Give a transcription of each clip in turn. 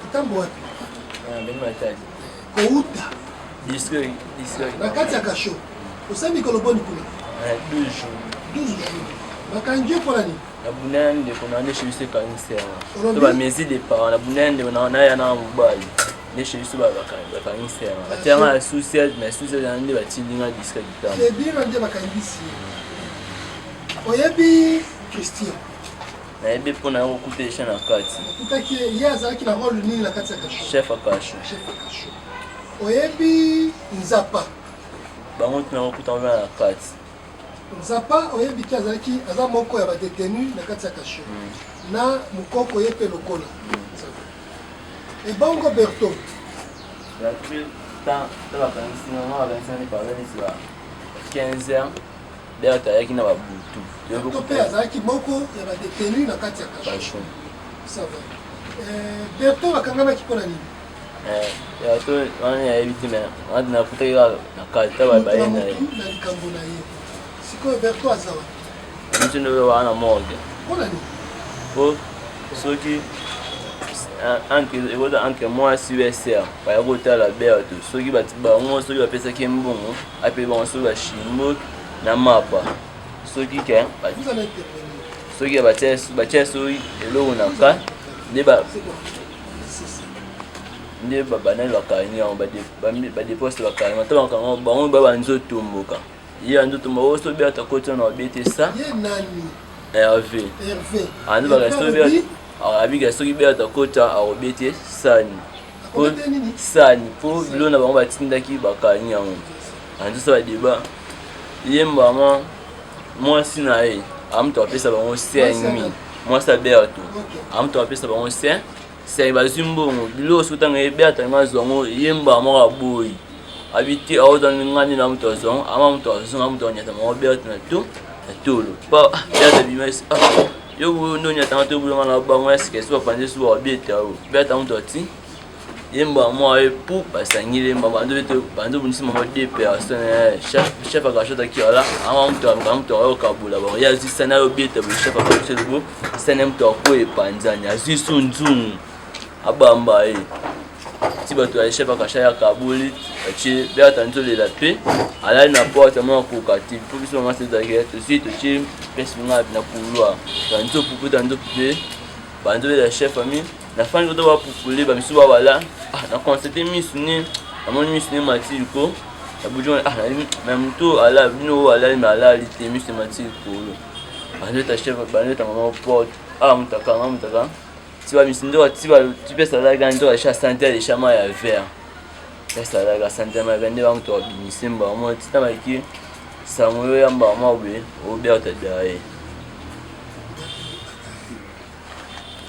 Kitambo wapi? Beni matadi. Kouta. Disque. Na kati ya kasho. Usemi koloboni kuna. 12 jours. 12 jours. Bakanjie pour l'année. La bunande kuna ne chez ce cancer. To ba mezi de parents la bunande na ya na mobali. Ne chez ce ba cancer. Atera souci mais souci na ndi ba tindinga disque kitambo. C'est bien ande bakangisi. Oyebi Christian. Na ebe pona ko kutesha na kati. Kutaki yaza ki na rôle nini na kati ya kasho. Chef à kasho. Oyebi Nzapa. Bango tuna ko kutanga na kati. Nzapa oyebi ki azalaki aza moko ya ba détenu na kati ya kasho. Na mukoko yepe lokola. Et Bongo Berto. La plus temps de la cancer na la cancer ni parler ni ça. 15 ans. D'ailleurs t'as qui na ba butu. Berto pe azalaki moko ya ba détenu na kati ya kasho. Ça va. Berto bakangama kipona nini? Ya to on ya éviter mais on na kutaka na kati ba ba ina. Na likambo na ye. Siko Berto azawa. Nti ndo wana morgue. Kona nini? Oh, soki anke moi CSR ba yako la Berto soki ba soki ba pesa ki mbongo ape ba soki ba shimbo na mapa soki ke ba soki ba cheso elo na ka ne ba banana la kani on ba déposer la kani mataba kan ba nzoto mboka ya nzoto mbo so Berto kota na bete sa ye nani Hervé andi ba so Berto abiga soki Berto kota arobete sani po bilona bango batindaki bakani yango andi so ba débat yemba mwasi na ye amto apesa bango 5000 mwasi ya Berto amto apesa bango 5 bazimbongo bilo sutanga ye Berto ngazongo yemba mwa boy habité aoza ngani na mto zongo ama mto zongo mto nyata mwa Berto na to tolo pa Berto bimesi yo ndo nyata to bulonga na bango eske so pande so obeta Berto mto ti yemba mwa e pou basangile mbando beto bando bunisi mwa de personne chef akashota kiala ama mto yo kabula ba ya zisana yo beta bu chef akashota bu sana mto ko epanzanya zisunzungu abamba tiba to chef akashaya kabuli achi Berto nzole la paix ala na porte mwa ko kati pour biso mwa c'est d'ailleurs tout suite chi pesi nga na kulwa tanzo pupu tanzo pupu bando la chef famille na fani koto ba pupule ba misu ba wala na constater misuni amoni misuni matiriko na bujon na mtu ala bino ala na ala lite misuni matiriko bando ta chef bando ta mama porte mutaka tiba misindo tiba tupesa la gando la chasse santé les chama ya vert pesa la ga santé ma vende ba mtu abinisimba mo titama ki samuyo yamba mabe o Berto dae.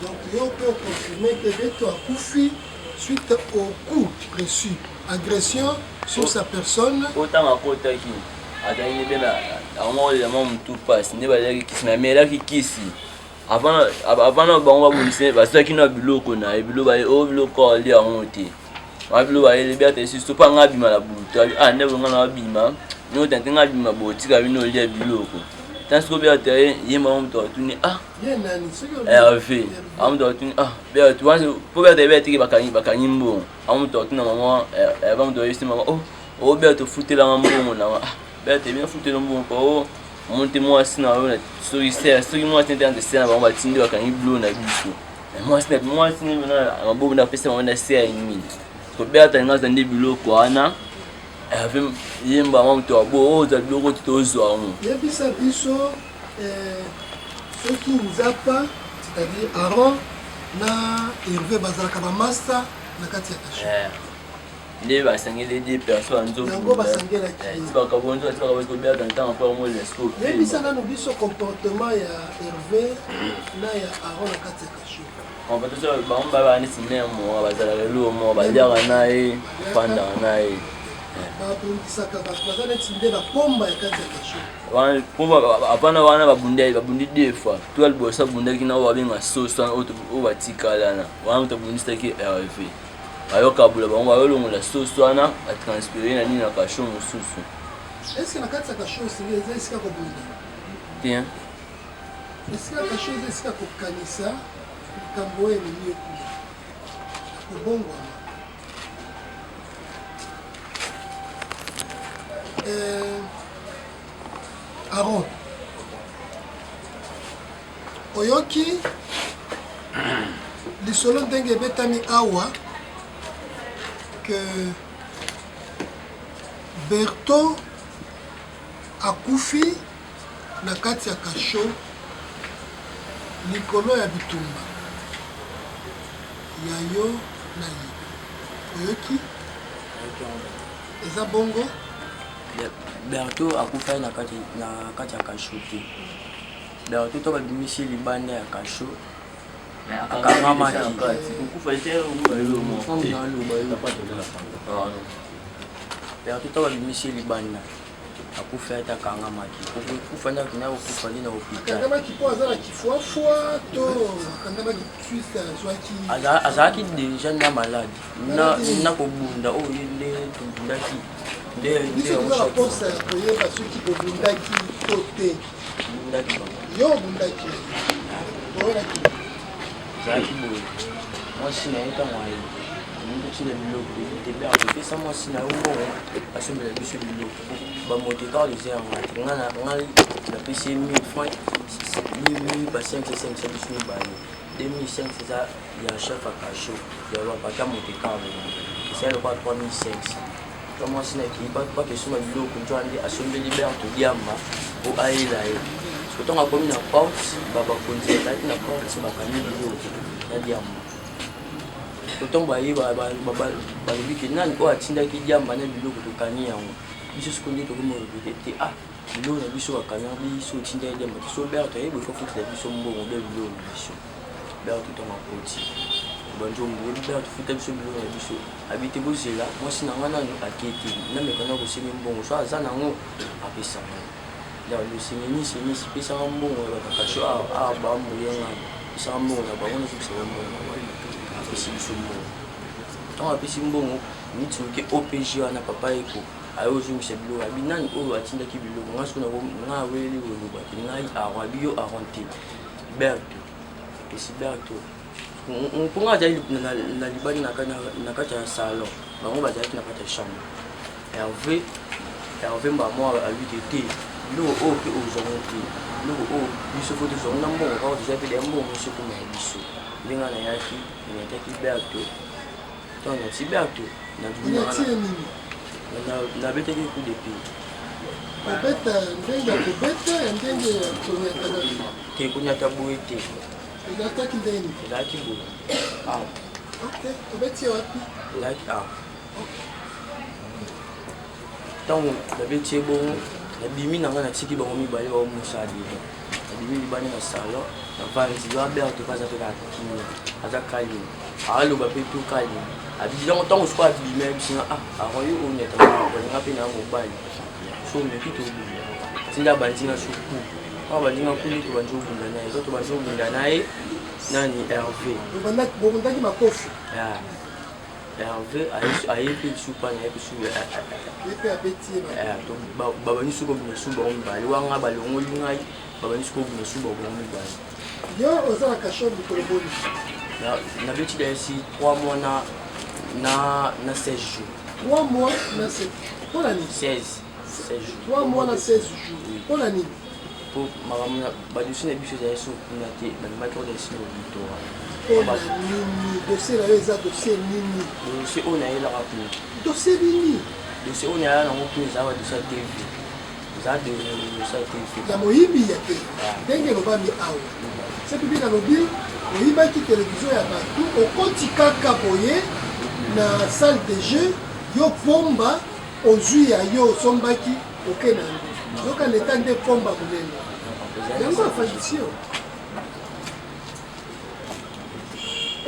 Donc, on peut confirmer que Berto a couffé suite au coup reçu, agression sur sa personne. Autant à côté qui a gagné bien à moi les membres tout passe, n'est pas là qui mais là qui ici. Avant bon va vous parce que qui n'a biloko na bilo ba o biloko ali a monter. Ba bilo ba les Berto c'est pas ngabima la butu. Ne ngana bima. Nous tentons ngabima boti ka bino lia biloko. Tant que Berto yema mto tuni Hervé amto tuni Berto pour Berto ki bakanyi mbongo amto tuni mama mto yisi mama Berto futela mbongo na Berto bien futela mbongo po monte mwasi na ona soki mwasi ntende sena bango batindi bakanyi blo na biso mwasi ni na mabobu na pesa mama na sia yimi ko Berto ngaza ndi biloko wana Hervé yemba mto abo oza biloko tozwa on yebisa biso ceux qui nous a pas, c'est-à-dire Aaron, na Hervé bazalaka ba master na kati ya kasho. Les basangeli des personnes nzo. Yango basangela ki. Tiba kabonzo tiba kabonzo Berto ntango pa mo lesko. Yebisa na biso comportement ya Hervé na ya Aaron na kati ya kasho. Comportement ba mbaba ni sinemo bazalaka lo mo baliaka naye panda naye. Bapulisaka bazana tinde ba pomba ya kati ya kasho. Apana wana babundi defa toi libosa bundaki na babenga sauce o batikalana wana mutabundisa ki Hervé ayokabula bango bayolongola sauce wana atranspirer na nini na kasho mosusu. Est-ce que na kati ya kasho c'est esika ko bunda? Tiens. Esika kasho esika ko kanisa kamboe ni mieux. obongo Aaron oyoki lisolo ndenge ebetami awa que Berto akufi na kati ya kasho likolo ya bitumba ya yo na ye oyoki eza bongo Berto akufa na kati ya kasho te Berto to babimisi libanda ya kasho akangamaki Berto to babimisi libanda akufa ata akangamaki kufa na kina okufa na hôpital akangamaki po aza na kifuafua to akangamaki suite azwaki azalaki déjà na malade na kobunda oyo nde tobundaki nde posa ya koyeba soki bobundaki to te yo obundaki oyelaki azalaki boye mwasi na ye ntango tile biloko tebe akopesa mwasi na yo mbongo asombela biso biloko bamotekar leze yanga te ngai napesi 1000 francs 1000 ba 5 biso mibale 2500 eza ya chef akasho ya bapaka motekar esa lokwa 3500 to mwasi na ekii bakesoma biloko nzo ande asombeli berto diamba po ayela ye sotongo akomi na porte babakonzi ezalaki na porte bakangi biloko na diamba totombo aye balobi ke nani oyo atindaki diamba na biloko tokani yango biso siko nde tokomorebete te biloko na biso bakani biso otindaki diamba te so berto ayeba ifofutela biso mbongo bya biloko na biso berto ntongo akoti banzombo berto futa biso biloko na biso abite bozela mwasi na nga nano akete namekana kosemi mbongo so aza nango apesanga losengenisi pesanga mbongo ya bakakasho bamboyenga pesanga mbongo na bango nazobisaka mbongo apesi biso mbongo ntango apesi mbongo mitinoke opg wana papa eko aye ozongisa biloko abi nani oyo atindaki biloko nga siko nga aweleli koloba te ngai aron abi yo aron te berto epesi berto mponga azali na libani na kati ya salon bango bazalaki na kati ya chambre herve mbamwa alwike te biloko oyo mpe ozongo te biloko oyo biso fo tozongo na mbongo kaka toza pele ya mbongo nyonso ekoma ya biso ndenge nayaki nayataki berto ntango nati berto nabetaki coup de pied kobeta ndenge ya kobeta ya ndenge ya konyataka te konyata boye te ezalaki ndenge ezalaki boye obeti ye wapi ezalaki ntango nabeti ye bongo nabimi na nga natiki bango mibale bao mosali nabimi libani na salon navandi yo aberto mpe aza mpe kakimi aza kalimi aloba mpe to kalimi abidilango ntango siko abimi abisinga aron yo onetabalinga mpe na mobali so meki tobunda tinda bandinga so ku awa bandinga kuni tobandi obunda na ye so tobandi obunda na ye nani herve bobundaki makofi herve aye mpe bisu mpana ye bisu babandi so kobunda su bango mibale wanga balongoli ngai babandi so kobunda su bango mibale yo oza na kasho mikolo boni nabeti dayesi 3 mois na 16 jours 3 mois na 7 mpona nini 16 jours 3 mois na 16 jours mpona nini po makambo badosi na biso ezali so kuna te bandimaki odayesi na victoire mpona nini dossier na yo eza dossier nini dossier oyo nayelaka kuna dossier nini dossier oyo nayela nango kuna ezala badossier ya tv eza dossier ya tv ya moyibi ya te ndenge elobami awa se pibi nalobi oyibaki televizio ya bato okoti kaka boye na salle de jeu yo pomba ozwi ya yo osombaki oke na yango yoka leta nde pomba monene yango afadisio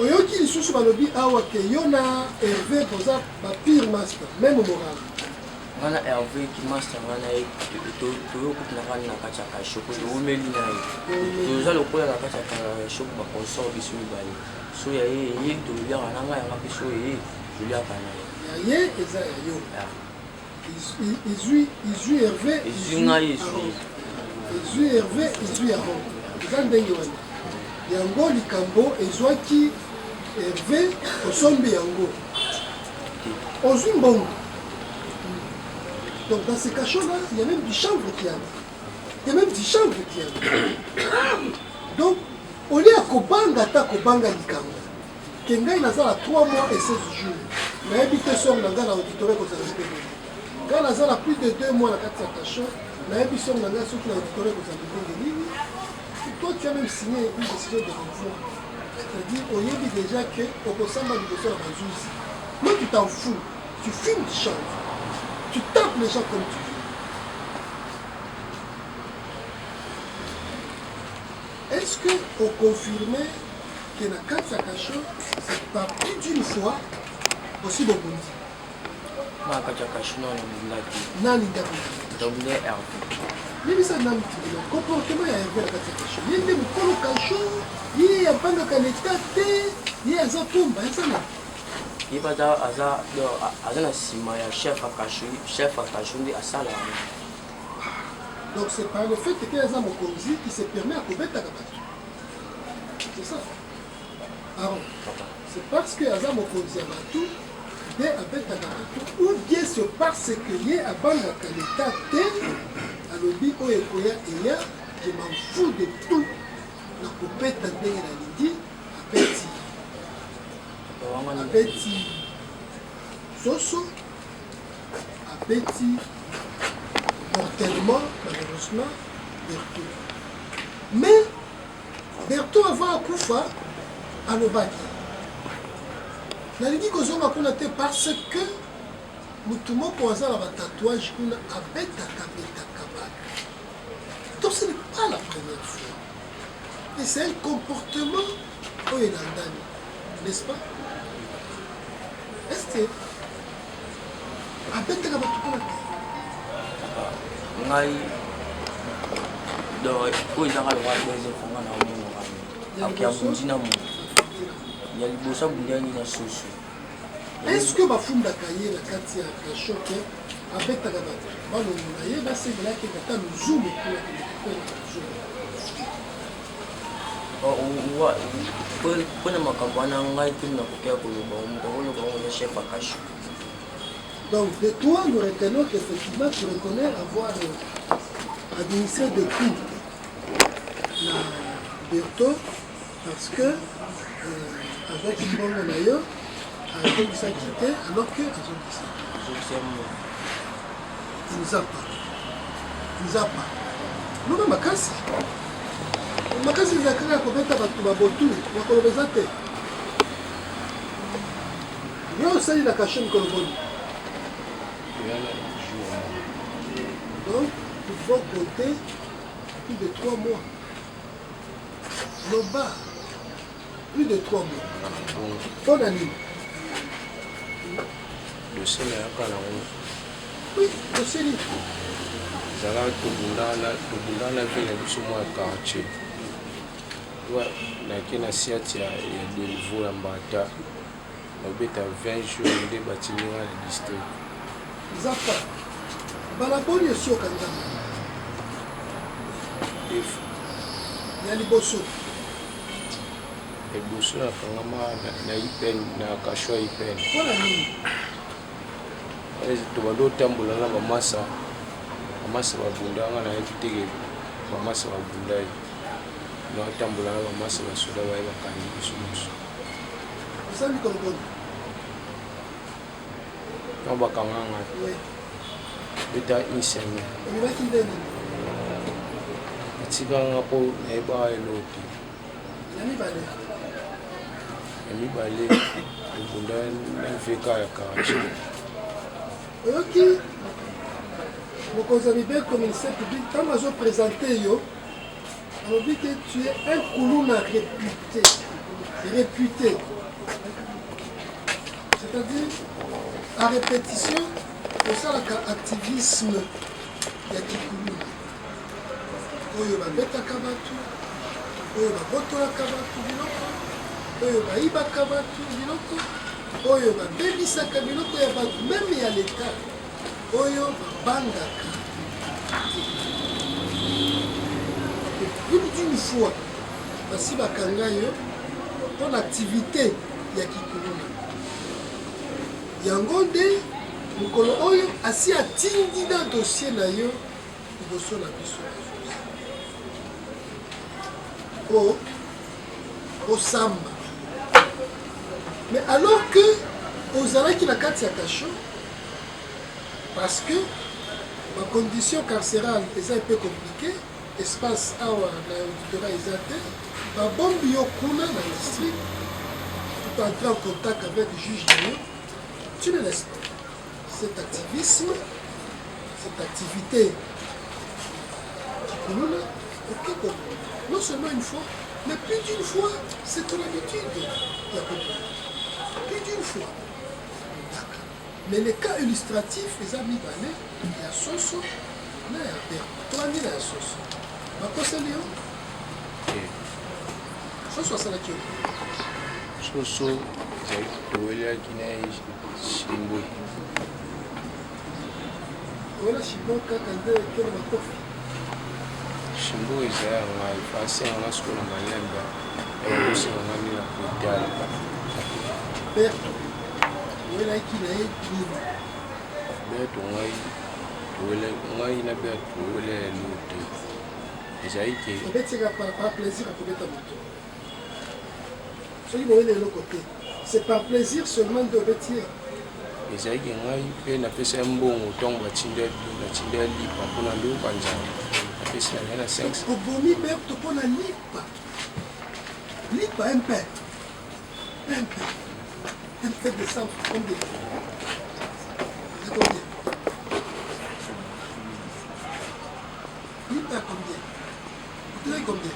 oyoki lisusu balobi awa ke yo na herve boza bapire master meme moral ngana herve kimaster ngana ye toyokutinaka na kati ya kashoko toumeli na ye toza lokola na kati ya kashoko baconsort biso mibale so ya ye toliaka na ngai yanga mpe so ye toliaka na ye ya ye eza ya yo izwi herve ezwi ngai izwi herve izwi aron eza ndenge wana yango likambo ezwaki Hervé osombi yango ozwi mbongo. Donc dans ces cachots-là, il y a même du chanvre qui arrive. Il y a même du chanvre qui arrive. Donc, au lieu de kobanga ta kobanga likambo, kengai nazala 3 mois et 16 jours. Mais habité son nanga na auditoré ko zalite. Quand nazala plus de 2 mois na kati ya cachot, na habité son nanga soki na auditoré ko zalite nini. Toi tu as même signé une décision de renvoi. C'est-à-dire au yebi déjà que okosamba liboso na bazuzi. Moi tu t'en fous. Tu fumes du chanvre. Tu tapes les gens comme tu veux. Est-ce que vous confirmez que la carte à cachot, c'est pas plus d'une fois aussi bon pour nous? Ma carte à cachot, non, non, mais ça n'a pas de comportement à Hervé la carte à cachot. Il y a des moukolos cachot, il y a pas de qualité, il y a un pompe, ça n'a. Il va avoir un chef à cachot à Salah. Donc c'est par le fait que les gens qui se permet à commettre la bateau. C'est ça. Alors, c'est parce que les gens mokonzi à bateau, des avec la bateau, ou bien c'est parce que les à bande à l'état à l'objet où il y a, je m'en fous de tout. La coupette à bien la lidi, à petit soso, à petit mortellement, malheureusement, Berthaud. Mais Berthaud avant à Koufa, à Lobaki. La lidi kozonga kuna te parce que mutumo pour hasard la tatouage kuna abeta kabaka. Donc ce n'est pas la première fois. Et c'est un comportement au Elandani, n'est-ce pas? Est-ce que abeta kabaka kuna ngai do oyo ezaka lokwa beze fonga na omongo akia bundi na mo ya liboso bundiani na susu. Est-ce que bafundaka ye na kati ya kashoke abetaka bato balongo na ye basengelaki kata luzumu mpona makambo wana ngai tuni na kokia koloba mokakoloba ngo ya chef akasho. Donc, de toi, nous retenons qu'effectivement, tu reconnais avoir administré des coups à Berthaud parce que, avec une bonne d'ailleurs, avec une quitté, alors que il nous a pas. Nous, Makasi. Makasi, il a créé un commettre à Babotou, il a colonisé. Il y a aussi la cachée de Coloboni. Donc, il faut compter plus de 3 mois. Loba, plus de 3 mois. Bonne année. Le Seigneur a la oui, le Seigneur. Zala tobunda na vile biso mwa quartier. Na kena siati ya de niveau ya mbata. Na beta 20 jours nde batininga na district. Zapa. Balaboni aussi au Canada. Il y a les bossons. Les bossons à Kangama, na Ipen, na Kashwa Ipen. Voilà, nous. Tu vas d'autres tambours là, Mamassa. Mamassa va bunda, on a invité Mamassa va bunda. Nous avons tambours là, Mamassa va souda, va y avoir Kanye, Bissous. Vous savez comme bon. On va Kanganga. Oui. Beta insane. On va qu'il donne. Tiganga po eba eloti. Nani bale. Ami bale. Bunda na feka ya kachi. Ok. Vous avez bien comme il s'est public. Quand je vais présenter yo, on dit que tu es un Koulouna réputé. Réputé. C'est-à-dire, à répétition, c'est ça l'activisme de Koulouna. Oyo babetaka bato, oyo babotolaka bato biloko, oyo bayibaka bato biloko, oyo babebisaka biloko ya bato meme ya leta, oyo babangaka. Plus d'une fois, basi bakanga yo ton activité ya kikuluna yango nde mokolo oyo asi atindi na dossier na yo liboso na biso osamba mais alors que ozalaki na kati ya kasho parce que ma condition carcérale eza un peu compliqué espace awa na auditorat eza te babombi yo kuna na district tout entrer en contact avec le juge de yo tu ne laisses pas cet activisme cette activité kikuluna ok non seulement une fois mais plus d'une fois c'est ton habitude ya kokuna plus d'une fois mais les cas illustratifs eza mibale ya soso na ya berto toani na ya soso bakoseli yo soso asalaki yo soso ezali towelelaki na ye shimbo wala shimbo kaka nde ekele makofi shimbo eza yanga ifasenganga siko na malemba ekosenganga nde na koitala berto owelaki na ye nini berto ngai na berto towelelo te ezali ke obetika par plaisir akobeta moto soki boyeli eloko te c'est par plaisir seulement nde obeti ye ezali ke ngai mpe napesa mbongo ntongo natindi lipa mpona ndoka nzambe napesi na ngai na 5 obomi berto mpona lipa lipa mpe de ça combien c'est combien lipa combien tu combien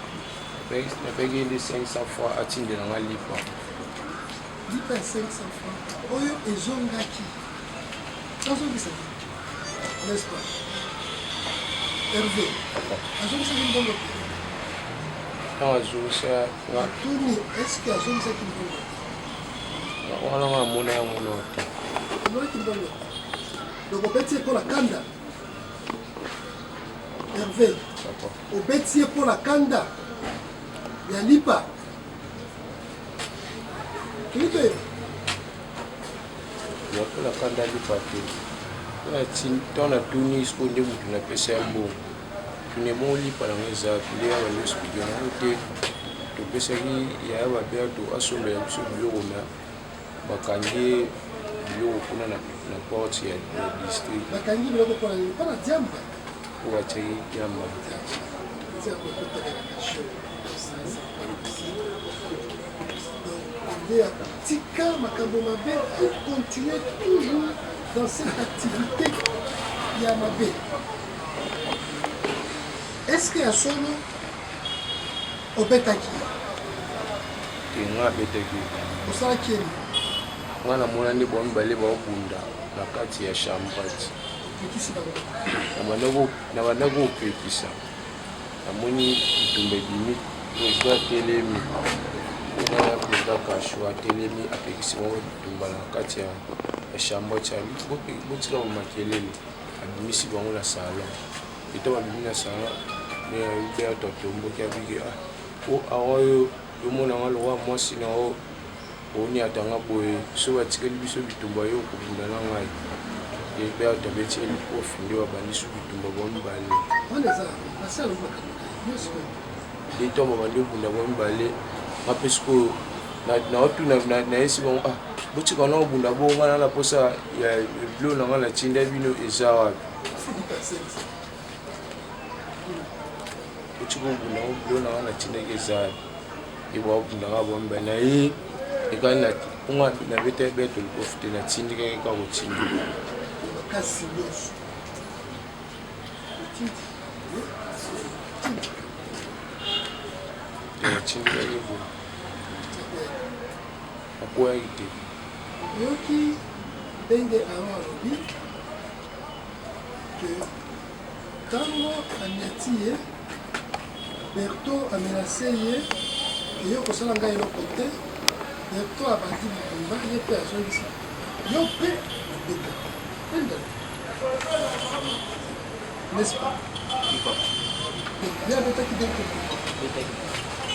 napeki nde 500 fois atindela ngai lipa lipa 500 francs oyo ezongaki azongisaki n'est-ce pas Hervé azongisaki mbongo te ntango azongisa atuni est-ce que azongisaki mbongo te wana nga amona yango no te amonaki mbongo te donc obeti ye mpo na kanda Hervé obeti ye mpo na kanda ya lipa kilitoyeba yakola kanda lipa te ntango natuni siko nde motu napesa ya mbongo tune bongo lipa nango eza nde ya balosipike nango te topesaki yaya babea to asombela biso biloko na bakangi biloko kuna na porte ya district bakangi biloko mpona diamba po batiaki diamba tika makambo mabe continuer toujours dans cette activité ya mabe est-ce que ya solo obetaki te nga abetaki osalaki eni nga namona nde bamibale baobunda na kati ya champati ekisi bango na bandaki kopekisa namoni bitumba ebimi président atelemi na président kasho atelemi apekisi bango bitumba na kati ya champati botika bamakelele abimisi bango na salon eto babimi na salon bea totomboki abiki aoyo yomonanga lokwa mwasi na o oni atanga boye so batikeli biso bitumba yo kobunda na ngai bea tabeti elikofi nde babandisi bitumba bomibale nde ntongo babandi obunda bomibale ngape sikoyo naotuna nayesi bango botika na obunda bonga na posa ya bilo na nga natinda bino eza wapi botika obunda bilo na nga natindaki eza wapi ebabunda nga bomibale na ye ekali nga nabeta beto likofi te natindikaki ka kotindika makasi nyonso natindikaki boye akweyaki te oyoki ndenge awa alobi ke ntango amiati ye berto amenase ye eyo kosala ngai eloko te berto abandi bitumba ye mpe azongisa yo mpe obeta endala n'est-ce pas ye abetaki berto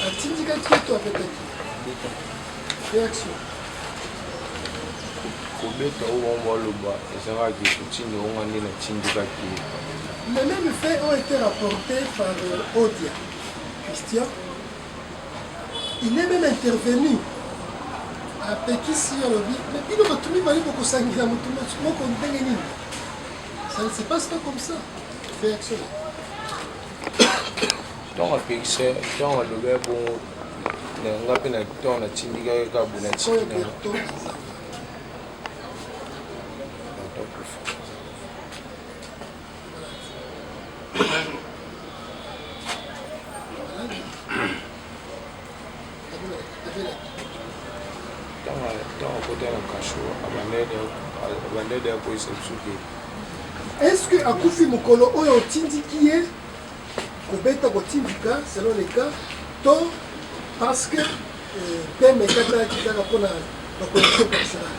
atindikaki ye to abetaki réaction kobeta oyo maloba ezalaki kotinda onga nde natindikaki. Les mêmes faits ont été rapportés par Odia. Christian. Il est même intervenu à Pekissi à l'Obi. Mais il a tout mis beaucoup sanguin ça ne se passe pas comme ça. Réaction. Donc à Pekissi, dans le verbe on a peine à temps à Tindika et Kabunati. Est-ce que Akufi Mukolo oyo tindiki ye kobeta kotindika selon les cas to parce que peme kata kitaka pona bakondition personnelle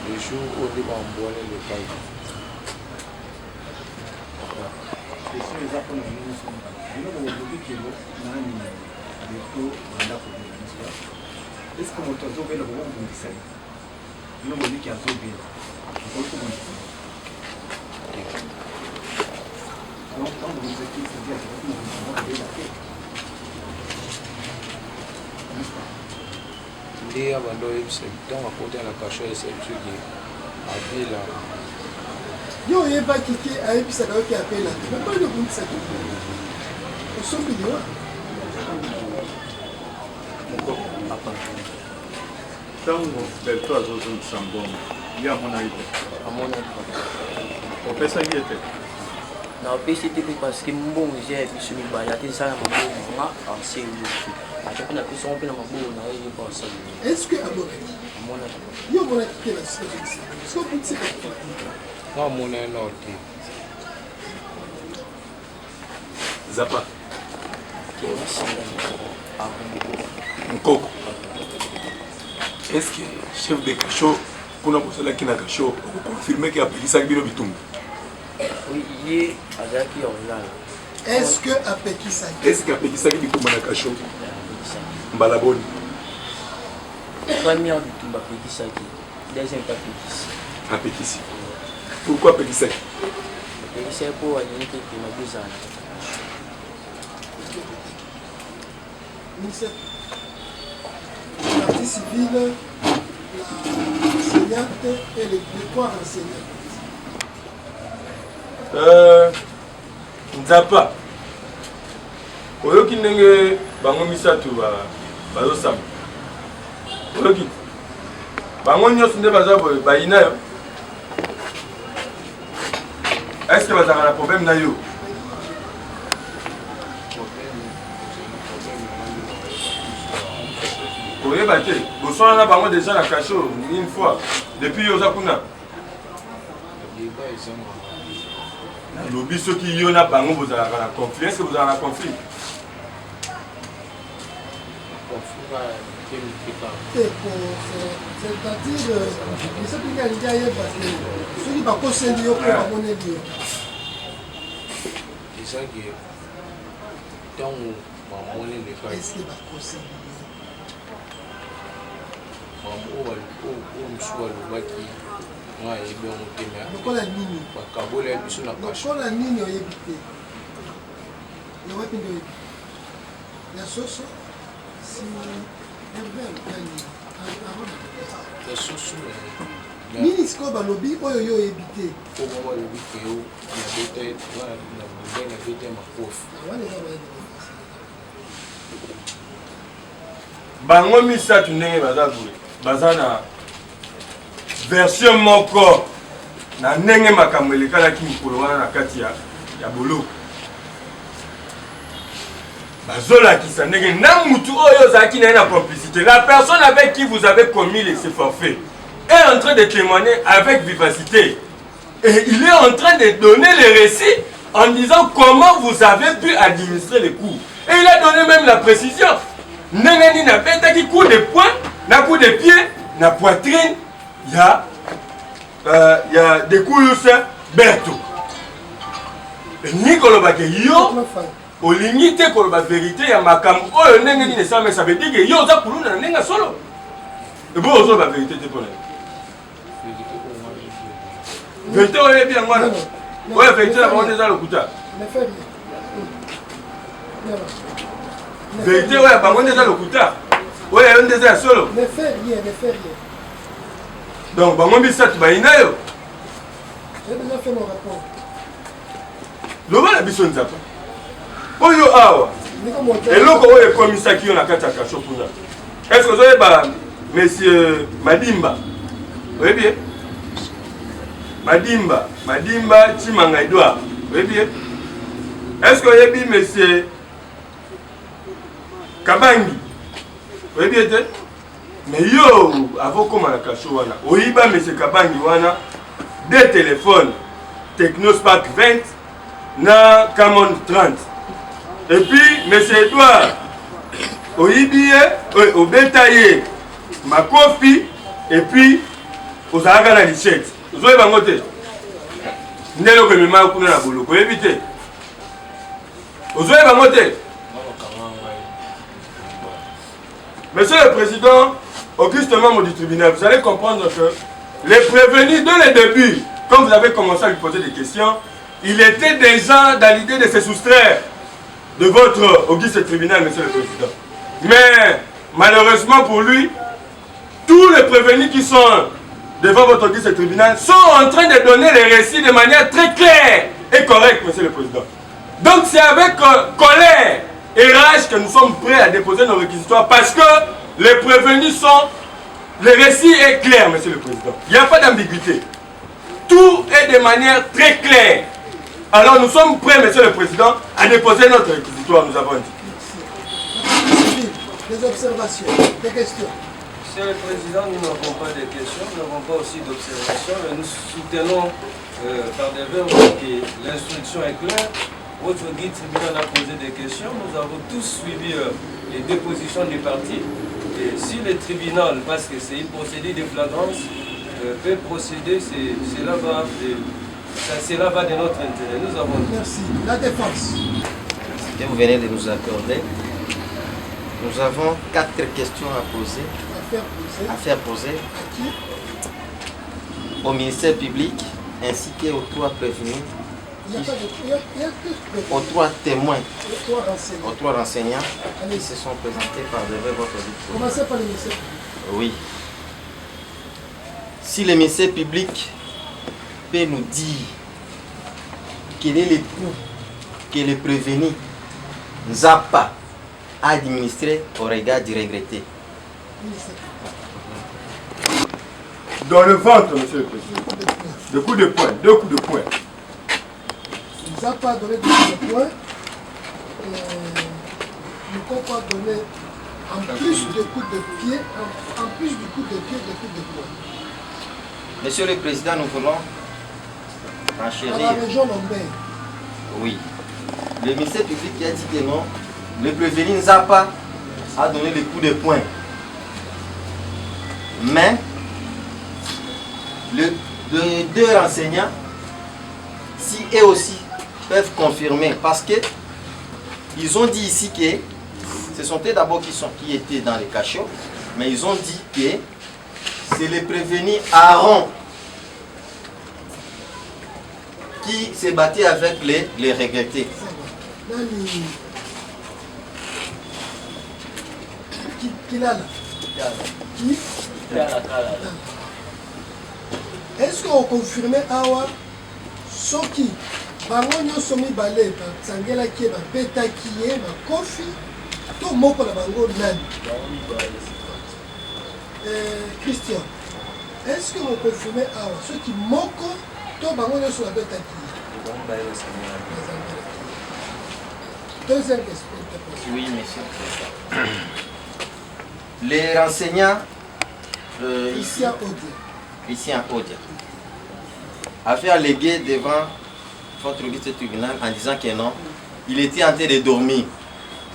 les jours où on va emboîter le cas. Est-ce que mon tozo est le bon conseil? Nous on dit qu'il y a zo bien. Donc quand vous êtes ici, c'est bien que vous avez la paix. Ndia bando ebise dans côté na cache c'est truc abila. Yo yeba kiki ayebisa ka ki appela. Mais pas de bon ça. On s'en fout de moi. Tango Belto azozongisa mbongo ye amona ite opesaki ete napesi te mpe parce que mbongo eza ya biso mibale ate esala mabongo nga ancien yosu ate mpe napesi ngo mpe na mabongo na ye yeba asali est-ce que amonaki amonaki yo amonaki te na sikosi parce que obutisi ka nga amona ye nao te Zapa kewasinga Nkoko est-ce que chef de cachot kuna kosalaki na cachot confirmer que apekisaki bino bitumbu ye azalaki ya olala est-ce que apekisaki est-ce que apekisaki bitumbu na cachot mbala boni première bitumbu apekisaki deuxième pas apekisi pourquoi apekisaki apekisaki mpo alingi tete mabezala la partie civile enseignante et les trois enseignants. Nzapa oyoki ndenge bango misatu bazosamba oyoki bango nyonso nde baza boye bayina yo est-ce que bazalaka na problème na yo oyeba te boswana na bango déjà na cachot une fois depuis yo oza kuna nalobi soki yo na bango bozalaka na conflit est-ce que bozalaka na conflit c'est-à-dire biso pinga alingi ayeba te soki bakoseli yo mpo bamoneli yo ezaki ntango bamoneli est-ce que bakoseli oyo mosusu alobaki nga ayebi yango te lokola nini bakabola ya biso na kashe lokola nini oyebi te yo wapi nde oyebi ya soso si ya susu nini sikoyo balobi oyo yo oyebi te po ba balobi ke yo nabeta makofi bango misatu ndenge baza boye baza na version moko na ndenge makambo elekalaki mikolo wana na kati ya boloko bazolakisa ndenge na mutu oyo ozalaki na ye na complicité la personne avec qui vous avez commis ce forfait est en train de témoigner avec vivacité et il est en train de donner les récits en disant comment vous avez pu administrer les cours et il a donné même la précision ndenge nini abetaki coup de poing na coup de pied na poitrine ya dekuyuse berto elingi kolobake yo olingi te koloba vérité ya makambo oyo ndenge nini esamesa ça veut dire que yo oza kuluna na ndenge solo Et vous aussi, la vérité, c'est pour elle. Vérité, on est bien, moi. Oui, vérité, la parole déjà le couteau. Ne fais rien. Vérité, ouais, par contre, déjà le couteau. Oui, on est déjà solo. Ne fais rien, ne fais rien. Donc, bah, moi, je suis baïna. J'ai déjà fait mon rapport. Le mal a besoin de ça. Oh, yo, ah, et là, quand on est commissaire qui est la carte à cachot pour ça. Est-ce que vous avez, monsieur Madimba? Oui, bien. Madimba Chimanga Edouard. Oui, bien. Est-ce que vous avez, monsieur Kabangi? Oui, bien. Mais yo, avant comment la cachot, oui, monsieur Kabangi, wana, des téléphones Technospark 20 na Camon 30. Et puis, M. Edouard, au Ibie, au Bétaillé, ma Kofi, et puis, aux Agana Lichette. Vous avez bangoté. Ndelo que mima kuna na bolo, vous évitez. Vous avez bangoté. Monsieur le Président, Auguste membre du tribunal, vous allez comprendre que les prévenus, dès le début, quand vous avez commencé à lui poser des questions, il était déjà dans l'idée de se soustraire de votre auguste tribunal, monsieur le Président. Mais malheureusement pour lui, tous les prévenus qui sont devant votre auguste tribunal sont en train de donner les récits de manière très claire et correcte, monsieur le Président. Donc c'est avec colère et rage que nous sommes prêts à déposer nos réquisitoires parce que les prévenus sont... Le récit est clair, monsieur le Président. Il n'y a pas d'ambiguïté. Tout est de manière très claire. Alors nous sommes prêts, monsieur le Président, à déposer notre réquisitoire, nous avons dit. Des observations, des questions. Monsieur le Président, nous n'avons pas de questions, nous n'avons pas aussi d'observations, mais nous soutenons par des verbes que l'instruction est claire. Votre guide tribunal a posé des questions, nous avons tous suivi les dépositions des parties. Et si le tribunal, parce que c'est une procédure de flagrance, peut procéder, cela va de notre intérêt. Nous avons... Merci. La défense. Ce que vous venez de nous accorder, nous avons 4 questions à poser. À faire poser. À qui? Au ministère public ainsi qu'aux 3 prévenus. Il y a que aux 3 témoins. Aux 3 renseignants. Qui se sont présentés par devant votre auditoire. Commencez par le ministère. Oui. Si le ministère public peut nous dire quel est le coût que le prévenu Nzapa a administré au regard du regretté. Dans le ventre, monsieur le Président. 2 coups de poing, 2 coups de poing. Nzapa a donné 2 coups de poing. Nous ne pouvons pas donner en plus de coups de pied, en plus du coup de pied, des coups de poing. Monsieur le Président, nous voulons enchérir. Dans la région Lomber. Oui. Le ministère public qui a dit que non, le prévenu Nzapa a donné le coup de poing. Mais les 2 renseignants, si eux aussi peuvent confirmer, parce que ils ont dit ici que ce sont eux d'abord qui étaient dans les cachots, mais ils ont dit que c'est le prévenu Aaron qui s'est battu avec les regrettés. Est-ce qu'on confirmait Awa ce qui bango nyonso mibale basangelaki babetaki ye bakofi to moko na bango nani? Christian, est-ce que vous confirmez Awa ce qui moko to bango nyonso babetaki ye? Deuxième question. Oui, monsieur. Les renseignants ici en Odia avaient allégué devant votre auguste tribunal en disant que non, il était en train de dormir.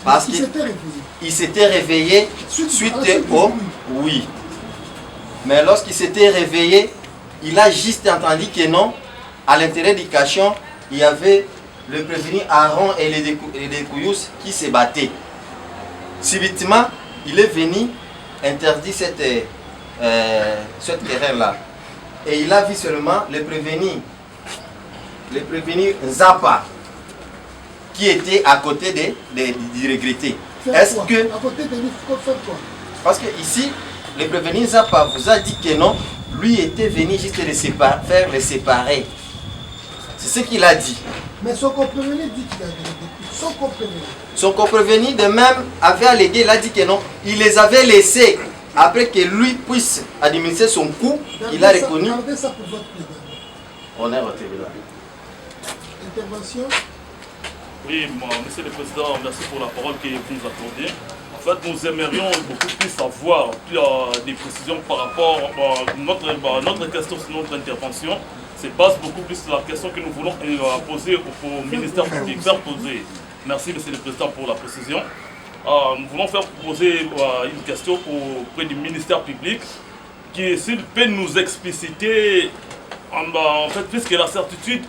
Parce qu'il s'était réveillé suite au... Oui. Mais lorsqu'il s'était réveillé, il a juste entendu que non, à l'intérieur du cachot, il y avait le prévenu Aaron et les Kouyous qui se battaient. Subitement, il est venu interdire cette querelle-là. Et il a vu seulement le prévenu Zappa, qui était à côté du regretté. Est-ce que... À côté de lui, il faut faire quoi? Parce que ici, le prévenu Zappa vous a dit que non, lui était venu juste faire les séparer. C'est ce qu'il a dit. Mais son comprévenu dit qu'il a vérité. Son comprévenu de même avait allégué, il a dit que non, il les avait laissés après que lui puisse administrer son coup, il a reconnu. Gardez ça pour votre plaidoyer. On est retiré là. Intervention. Oui, Monsieur le Président, merci pour la parole que vous nous accordez. En fait, nous aimerions beaucoup plus avoir des précisions par rapport à notre question sur notre intervention. C'est base beaucoup plus sur la question que nous voulons poser au ministère public, faire poser. Merci, Monsieur le Président, pour la précision. Nous voulons faire poser une question auprès du ministère public qui, s'il peut nous expliciter, en fait, puisque la certitude,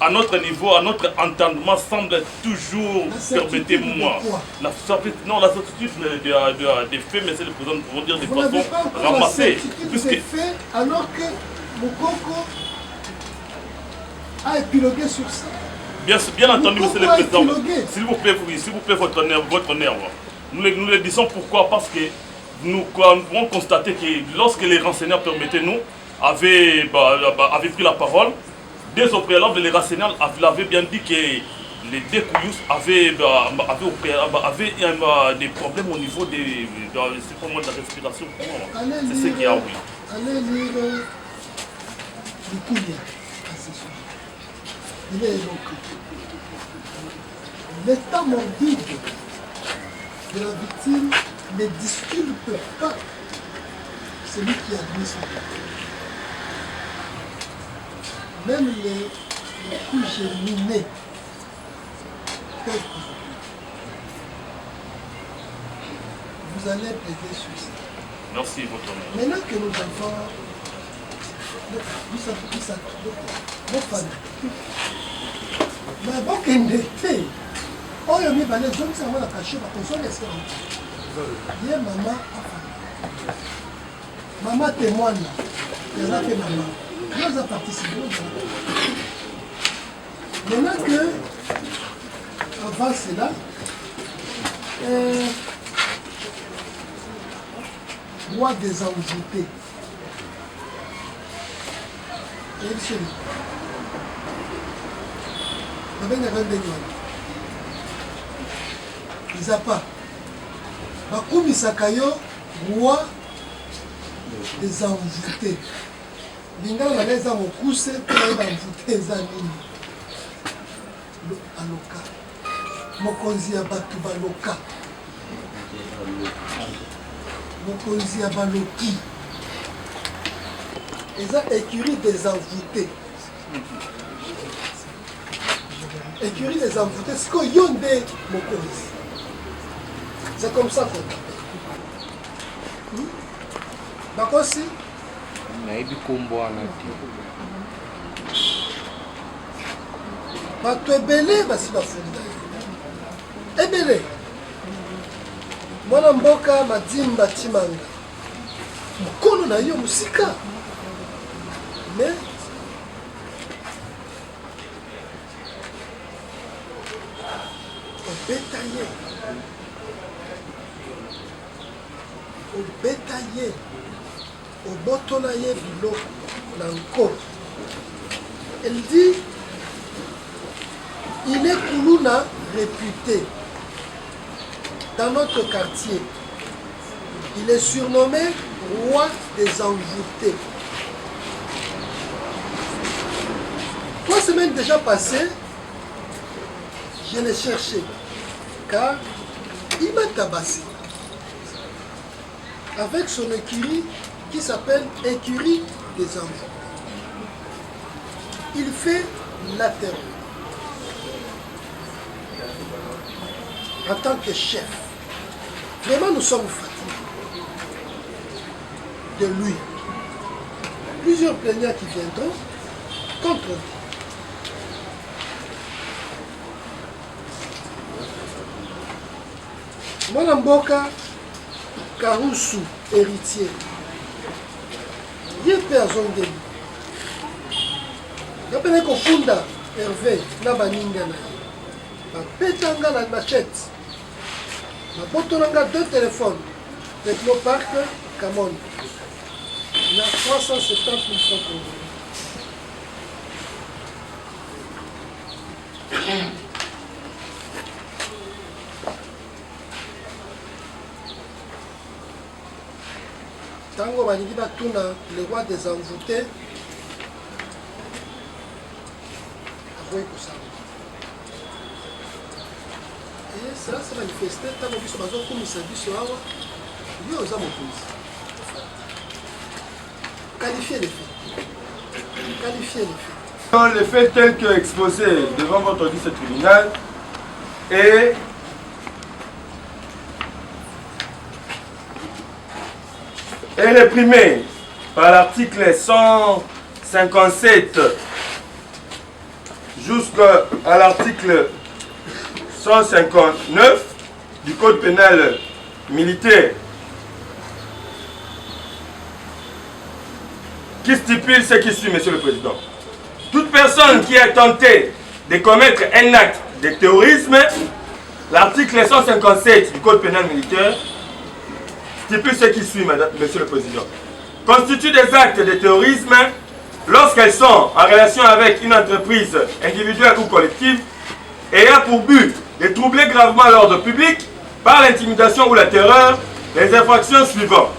à notre niveau, à notre entendement, semble toujours, permettez-moi, la certitude des faits, Monsieur le Président, nous pouvons dire de façon ramassée. Puisque faits alors que Mokoko a épilogué sur ça. Bien entendu, Monsieur le Président, s'il vous plaît, votre nerf. Nous le disons pourquoi, parce que nous avons constaté que lorsque les renseignants, permettez-nous, avaient pris la parole, dès au préalable, les renseignants avaient bien dit que les deux Kouyous avaient des problèmes au niveau de la respiration. C'est ce qu'il y a, oui. Allez lire le Kouya. Il est évoqué. L'état morbide de la victime ne disculpe pas celui qui admet son corps. Même les coups germinés peuvent. Vous allez plaider sur ça. Merci, votre honneur. Maintenant que nous avons nos familles, mais bon qu'il n'était, oh il y a mis les hommes qui sont cachés par personne il y a maman témoigne, il y a fait maman, nous avons participé. Maintenant que avant cela, roi des envoûtés. Zappa bakumisaka yo roi des envoûtés. Lingala na eza mokuse mpe envoûté eza nini aloka mokonzi ya bato baloka mokonzi ya baloki eza écurie des envoûtés. Écurie des envoûtés, c'est que yo nde mokonzi. C'est comme ça qu'on t'appelle. Bakosi nayebi kombo wana te bato ebele basi bafunda ebele mwana mboka Madimba Chimanga mokolo na yo mosika mais obetaye obotola ye biloko na nkolo. Elle dit il est Koulouna réputé dans notre quartier. Il est surnommé roi des envoûtés. 3 semaines déjà passées, je l'ai cherché car il m'a tabassé avec son écurie qui s'appelle écurie des enfants. Il fait la terreur en tant que chef. Vraiment, nous sommes fatigués de lui. Plusieurs plaignants qui viendront contre lui. Mwana Mboka Karoussou, héritier. ye mpe azongeli napene kofunda Hervé na baninga na ye bapetanga na machette babotolanga 2 téléphones Technopark Camon na 370 000 francs congolais. Tango balingi batuna le roi des envoûtés akoki kosala et cela se manifeste ntango biso bazokumisa biso awa yo oza mokonzi qualifier les faits. Les faits tels que exposés devant votre audience tribunal est réprimé par l'article 157 jusqu'à l'article 159 du Code pénal militaire qui stipule ce qui suit, Monsieur le Président. Toute personne qui a tenté de commettre un acte de terrorisme, l'article 157 du Code pénal militaire stipule ce qui suit, Monsieur le Président. Constitue des actes de terrorisme lorsqu'elles sont en relation avec une entreprise individuelle ou collective ayant pour but de troubler gravement l'ordre public par l'intimidation ou la terreur, les infractions suivantes.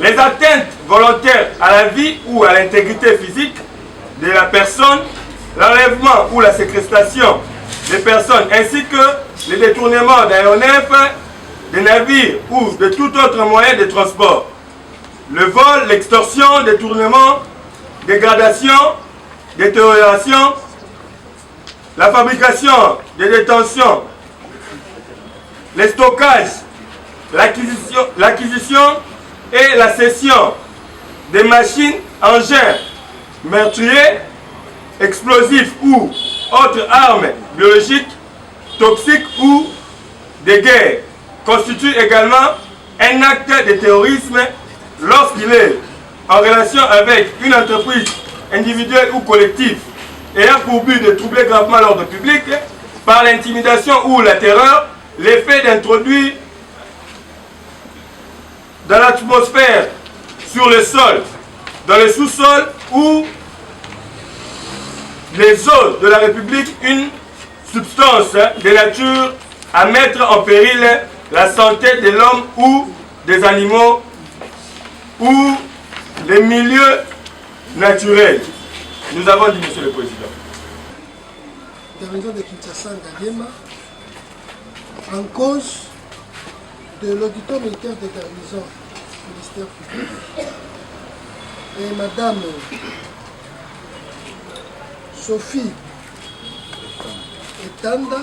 Les atteintes volontaires à la vie ou à l'intégrité physique de la personne, l'enlèvement ou la séquestration des personnes, ainsi que le détournement d'aéronefs, de navires ou de tout autre moyen de transport. Le vol, l'extorsion, détournement, dégradation, détérioration, la fabrication, des détentions, le stockage, l'acquisition et la cession des machines, engins, meurtriers, explosifs ou autres armes biologiques, toxiques ou de guerre constitue également un acte de terrorisme lorsqu'il est en relation avec une entreprise individuelle ou collective ayant pour but de troubler gravement l'ordre public par l'intimidation ou la terreur, l'effet d'introduire dans l'atmosphère, sur le sol, dans le sous-sol ou les eaux de la République une substance de nature à mettre en péril la santé de l'homme ou des animaux ou les milieux naturels. Nous avons dit, Monsieur le Président. Intervention de Kinshasa Ngaliema en cause de l'auditeur militaire de garnison du ministère public et Madame Sophie Etanda,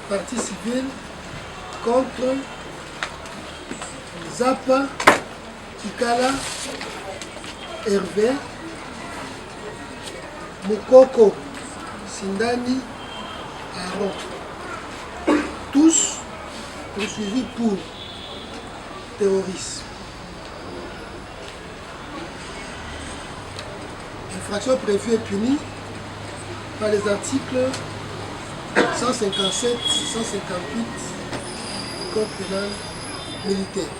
partie civile, contre Zapa Kikala Hervé Mukoko Sindani Aaron, tous poursuivis pour terrorisme. Infraction prévue et punie par les articles 157, 158 du Code pénal militaire.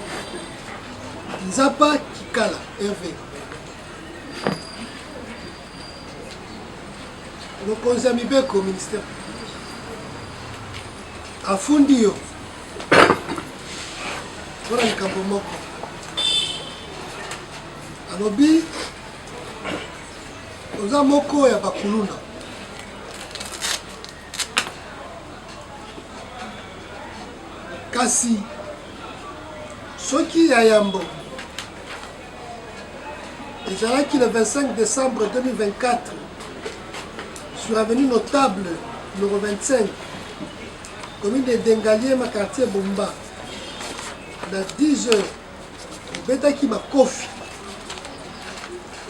Nzapa Kikala Hervé. Mokonzi Mibeko ministère afundi yo wana likambo moko alobi oza moko ya bakuluna kasi soki ya yambo ezalaki le 25 décembre 2024 sur avenue Notable, numéro 25, commune de Dengaliema, quartier Bomba, à 10 h, au Betaki Makofi,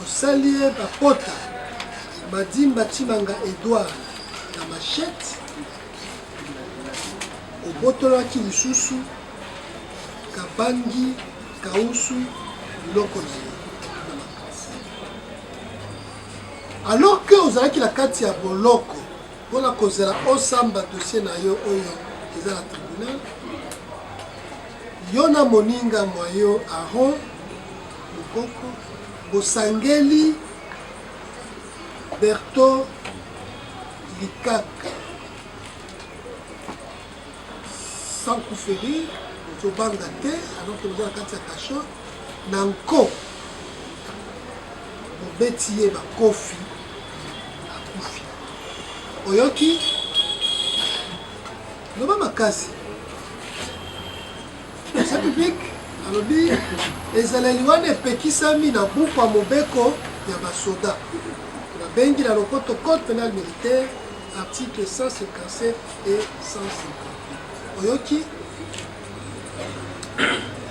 au Salier Bapota, Madimba Chimanga Edouard, la machette, au Botolaki Lisusu, Kabangi, Kausu, Lokonaye. alors que ozalaki na kati ya boloko mpona kozela osamba dossier na yo oyo eza na tribunal yo na moninga mwa yo Aaron Mukoko bosangeli Berto Likaka sans coup férir tobanga te alors que ozala na kati ya kasho na nko bobeti ye bakofi akufi oyoki loba makasi sa publique alobi ezaleli wana epekisami na buku ya mobeko ya basoda babengi na lopoto code pénal militaire article 157 et 158 oyoki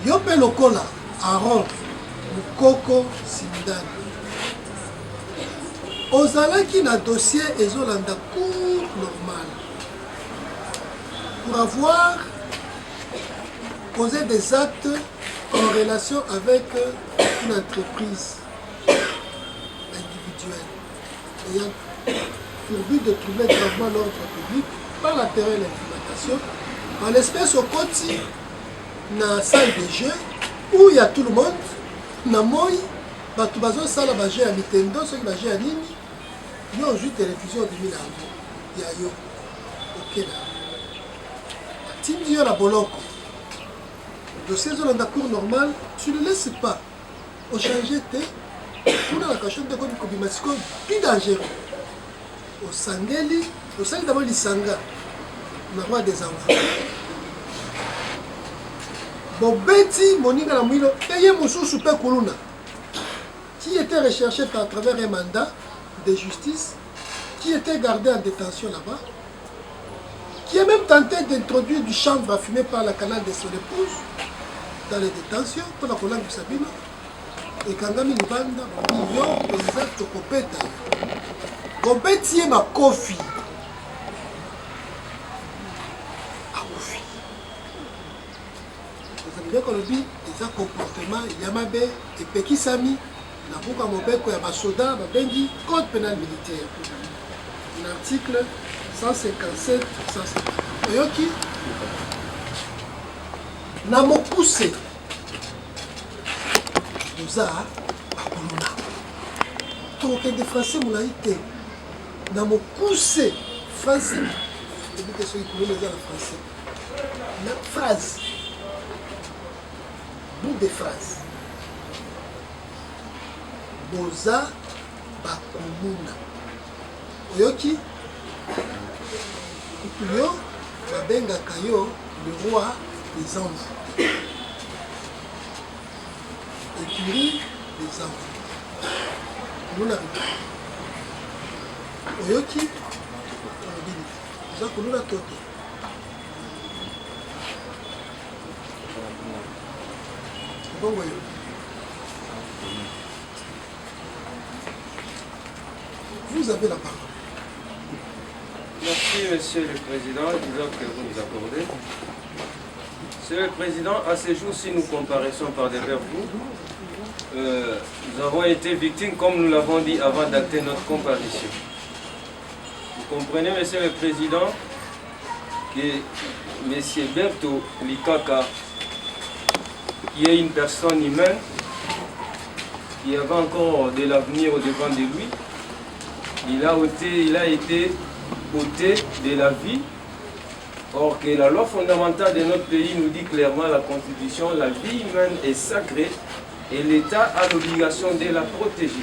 yo mpe lokola Aaron Mukoko Simdani ozalaki na dossier ezolanda cours normal pour avoir posé des actes en relation avec une entreprise individuelle ayant pour but de troubler gravement l'ordre public par la terreur et l'intimidation, en l'espèce au côté na salle de jeu où il y a tout le monde na moi bato bazosala baje ya Nintendo soki baje ya nini yo ozwi télévision odimi na yango ya yo okena atindi yo na boloko dossier ezolanda cours normal tu ne laisses pas ochange te kuna na kasho nde komi kobima sikoyo plus dangereux osangeli osali d'abord lisanga na roi des enfants bobeti moninga na mwilo eye mosusu mpe kuluna qui était recherché à travers un mandat de justice, qui était gardé en détention là-bas, qui a même tenté d'introduire du chanvre à fumer par la canal de son épouse dans les détentions pour la colonne de Sabino. Et quand on a mis le banda, il y a exact copeta. Copetier ma kofi. Ah, kofi. Vous avez bien qu'on dit, ils ont comportement, Yamabe et Pekisami. Na buka mobeko ya basoda babengi code pénal militaire l'article 157 150 oyoki na mokuse oza bakolona tokende français molai te na mokuse français ebike soki kolona eza na français na phrase bout de phrase boza bakomuna oyoki kutu yo babengaka yo le roi des anges écurie des anges komuna oyoki oza koluna toto obongo yo vous avez la parole. Merci, Monsieur le Président, disons que vous nous accordez. Monsieur le Président, à ces jours-ci, nous comparaissons par devers vous. Nous avons été victimes, comme nous l'avons dit avant d'acter notre comparution. Vous comprenez, Monsieur le Président, que M. Berto Likaka, qui est une personne humaine, qui avait encore de l'avenir au-devant de lui, il a été ôté de la vie. Or que la loi fondamentale de notre pays nous dit clairement, la Constitution, la vie humaine est sacrée et l'État a l'obligation de la protéger.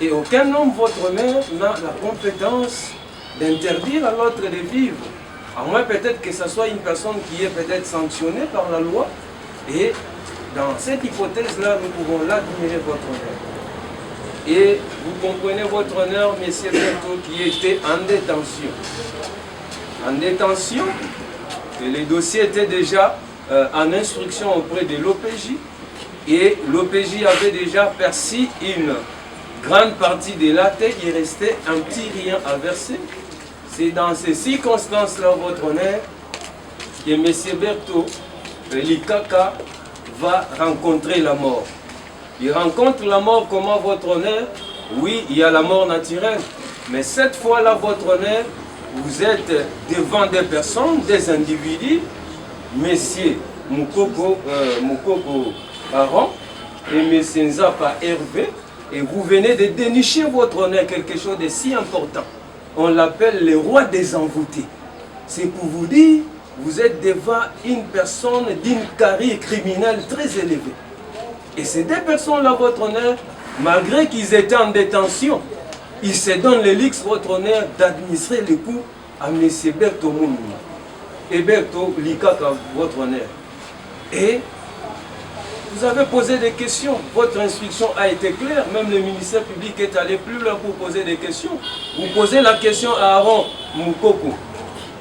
Et aucun homme, votre mère, n'a la compétence d'interdire à l'autre de vivre. À moins peut-être que ce soit une personne qui est peut-être sanctionnée par la loi. Et dans cette hypothèse-là, nous pouvons l'admirer, votre honneur. Et vous comprenez, votre honneur, M. Berto, qui était en détention. En détention, et les dossiers étaient déjà en instruction auprès de l'OPJ. Et l'OPJ avait déjà perçu une grande partie de la tête, il restait un petit rien à verser. C'est dans ces circonstances-là, votre honneur, que M. Berto Likaka va rencontrer la mort. Il rencontre la mort comment, votre honneur? Oui, il y a la mort naturelle. Mais cette fois-là, votre honneur, vous êtes devant des personnes, des individus, messieurs Moukoko Aaron et messieurs Nzapa Hervé, et vous venez de dénicher votre honneur quelque chose de si important. On l'appelle le roi des envoûtés. C'est pour vous dire, vous êtes devant une personne d'une carrière criminelle très élevée. Et ces deux personnes-là, votre honneur, malgré qu'ils étaient en détention, ils se donnent le luxe, votre honneur, d'administrer le coup à M. Berto Moumou et Berto Likaka, votre honneur. Et vous avez posé des questions, votre instruction a été claire, même le ministère public est allé plus loin pour poser des questions. Vous posez la question à Aaron Moukoko,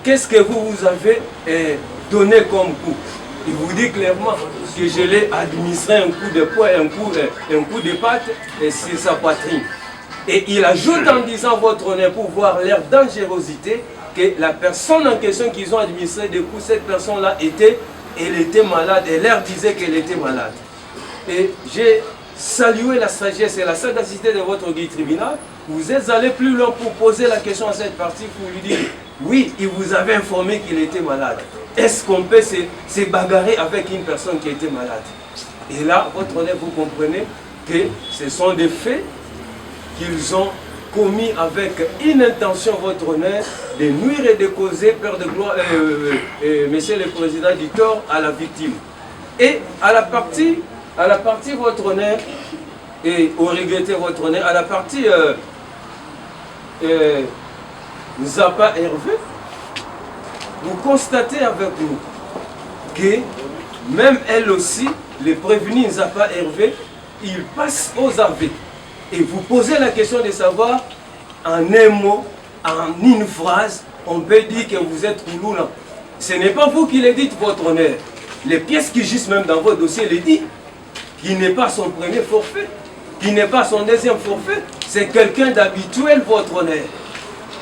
qu'est-ce que vous avez donné comme coup? Il vous dit clairement que je l'ai administré un coup de poing, un coup de patte sur sa poitrine. Et il ajoute en disant votre honneur pour voir leur dangerosité que la personne en question qu'ils ont administré des coups, cette personne-là elle était malade, elle leur disait qu'elle était malade. Et j'ai salué la sagesse et la sagacité de votre guide tribunal. Vous êtes allé plus loin pour poser la question à cette partie pour lui dire oui, il vous avait informé qu'il était malade. Est-ce qu'on peut se bagarrer avec une personne qui était malade? Et là, votre honneur, vous comprenez que ce sont des faits qu'ils ont commis avec une intention, votre honneur, de nuire et de causer peur de gloire, monsieur le président, du tort à la victime. Et à la partie votre honneur, et au regretter votre honneur, à la partie Nzapa Hervé, vous constatez avec nous que même elle aussi, les prévenus Nzapa Hervé, ils passent aux aveux. Et vous posez la question de savoir, en un mot, en une phrase, on peut dire que vous êtes Koulouna. Ce n'est pas vous qui le dites, votre honneur. Les pièces qui gisent même dans votre dossier le disent. Qui n'est pas son premier forfait, qui n'est pas son deuxième forfait, c'est quelqu'un d'habituel, votre honneur.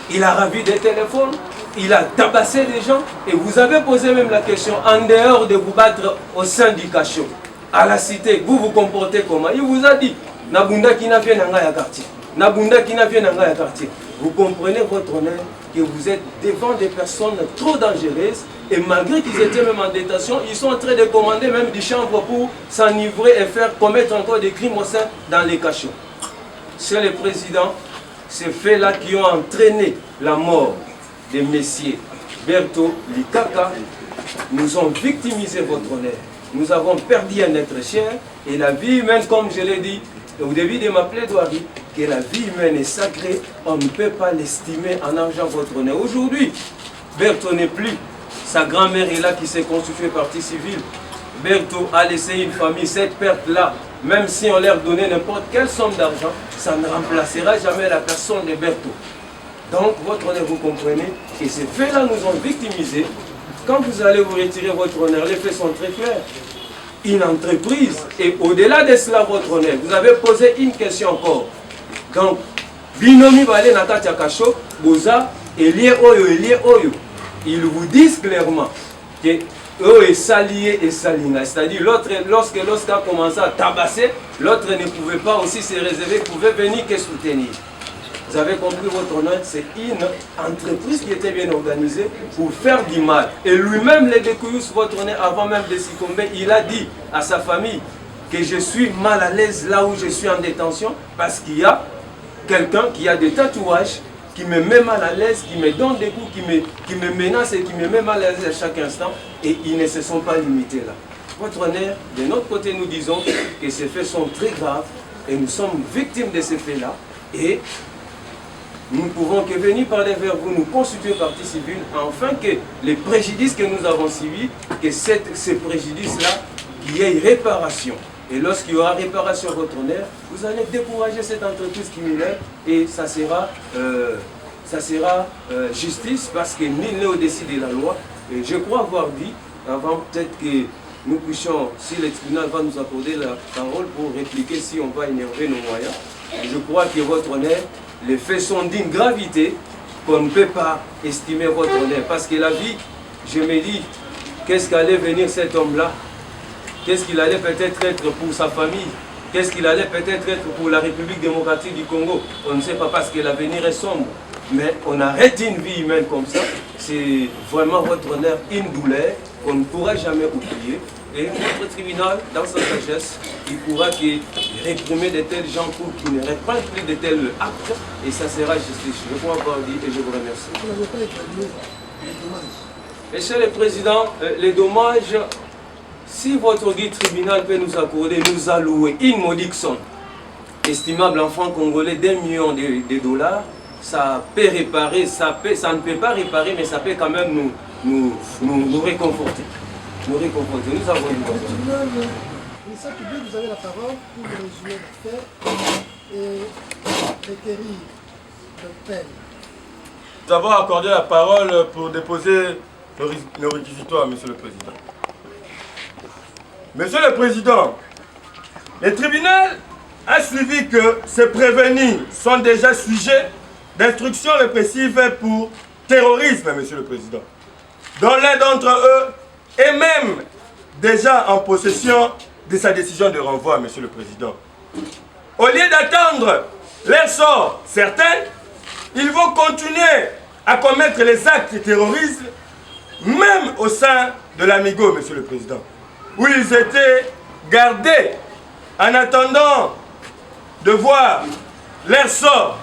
Il a ravi des téléphones, il a tabassé des gens, et vous avez posé même la question, en dehors de vous battre au sein du cachot, à la cité, vous vous comportez comment? Il vous a dit, Nabunda qui n'a bien un quartier. Nabunda qui n'a bien un quartier. Vous comprenez, votre honneur, que vous êtes devant des personnes trop dangereuses, et malgré qu'ils étaient même en détention, ils sont en train de commander même des chambres pour s'enivrer et faire commettre encore des crimes au sein dans les cachots. Monsieur le Président, ces faits-là qui ont entraîné la mort de messieurs Berto Likaka nous ont victimisé, votre honneur. Nous avons perdu un être cher, et la vie humaine, comme je l'ai dit au début de ma plaidoirie, que la vie humaine est sacrée, on ne peut pas l'estimer en argent, votre honneur. Aujourd'hui, Berto n'est plus. Sa grand-mère est là qui s'est constituée partie civile. Berto a laissé une famille. Cette perte-là, même si on leur donnait n'importe quelle somme d'argent, ça ne remplacera jamais la personne de Berto. Donc, votre honneur, vous comprenez que ces faits-là nous ont victimisés. Quand vous allez vous retirer, votre honneur, les faits sont très clairs. Une entreprise, et au-delà de cela, votre honneur, vous avez posé une question encore. Donc, Binomi Balé Natatia Kacho, Boza, Elie Oyo. Ils vous disent clairement que eux est salié et salina. C'est-à-dire, lorsqu'il a commencé à tabasser, l'autre ne pouvait pas aussi se réserver, pouvait venir que soutenir. Vous avez compris, votre honneur, c'est une entreprise qui était bien organisée pour faire du mal. Et lui-même, le Découyous, votre honneur, avant même de succomber, il a dit à sa famille que je suis mal à l'aise là où je suis en détention parce qu'il y a quelqu'un qui a des tatouages, qui me met mal à l'aise, qui me donne des coups, qui me menace et qui me met mal à l'aise à chaque instant. Et ils ne se sont pas limités là. Votre honneur, de notre côté, nous disons que ces faits sont très graves et nous sommes victimes de ces faits-là. Et nous ne pouvons que venir parler vers vous, nous constituer partie civile, afin que les préjudices que nous avons subis, que ces préjudices-là, qu'il y ait réparation. Et lorsqu'il y aura réparation, votre honneur, vous allez décourager cette entreprise criminelle et ça sera justice parce que nul n'est au-dessus de la loi. Et je crois avoir dit, avant peut-être que nous puissions, si le tribunal va nous accorder la parole pour répliquer si on va énerver nos moyens, je crois que votre honneur, les faits sont d'une gravité qu'on ne peut pas estimer, votre honneur. Parce que la vie, je me dis, qu'est-ce qu'allait venir cet homme-là? Qu'est-ce qu'il allait peut-être être pour sa famille? qu'est-ce qu'il allait peut-être être pour la République démocratique du Congo. On ne sait pas parce que l'avenir est sombre. Mais on arrête une vie humaine comme ça. C'est vraiment votre honneur, une douleur qu'on ne pourra jamais oublier. Et notre tribunal, dans sa sagesse, il pourra réprimer de tels gens pour qu'ils ne répandent plus de tels actes. Et ça sera justice. Je vous encore dit et je vous remercie. Monsieur le Président, les dommages, si votre guide tribunal peut nous accorder, nous allouer une modique somme, estimable en francs congolais d'1 million de dollars, ça peut réparer, ça ne peut pas réparer, mais ça peut quand même nous réconforter. Nous réconforter. Nous avons une tribunal, ministère public, vous avez la parole pour le résumé d'affaires et requérir de peine. Nous avons accordé la parole pour déposer le réquisitoire, Monsieur le Président. Monsieur le Président, le tribunal a suivi que ces prévenus sont déjà sujets d'instructions répressives pour terrorisme, Monsieur le Président, dont l'un d'entre eux est même déjà en possession de sa décision de renvoi, Monsieur le Président. Au lieu d'attendre leur sort certain, ils vont continuer à commettre les actes terroristes, même au sein de l'Amigo, Monsieur le Président, où ils étaient gardés en attendant de voir leur sort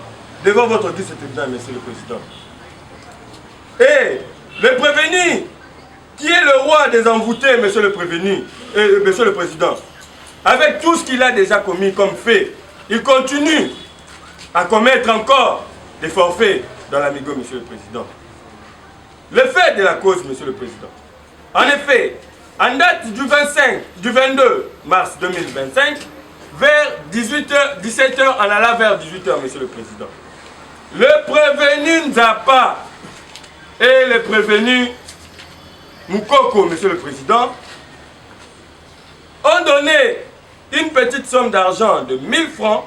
devant votre tribunal, Monsieur le Président. Et le prévenu, qui est le roi des envoûtés, Monsieur le prévenu, Monsieur le Président, avec tout ce qu'il a déjà commis comme fait, il continue à commettre encore des forfaits dans l'Amigo, Monsieur le Président. Le fait de la cause, Monsieur le Président. En effet, en date du 22 mars 2025, vers 17h, en allant vers 18h, Monsieur le Président, le prévenu Nzapa et le prévenu Moukoko, Monsieur le Président, ont donné une petite somme d'argent de 1000 francs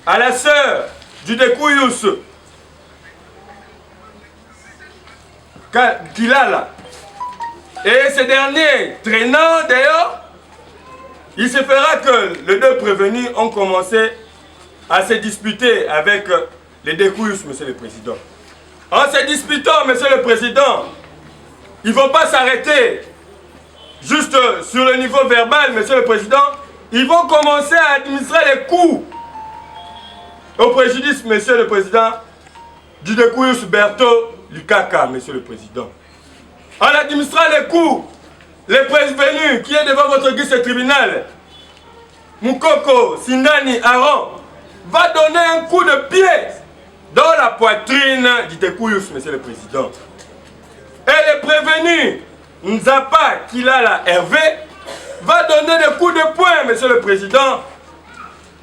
à la sœur du Dekouyous Kilala. Et ce dernier, traînant d'ailleurs, il se fera que les deux prévenus ont commencé à se disputer avec les Dekouyous, Monsieur le Président. En se disputant, Monsieur le Président, ils ne vont pas s'arrêter juste sur le niveau verbal, Monsieur le Président. Ils vont commencer à administrer les coups au préjudice, Monsieur le Président, du Dekouyous Berto Lukaka, Monsieur le Président. En administrant les coups, les prévenus qui est devant votre guise tribunal, Moukoko Sindani Aaron, va donner un coup de pied dans la poitrine du Dekouyous, Monsieur le Président. Et le prévenu Nzapa Kilala Hervé va donner des coups de poing, Monsieur le Président,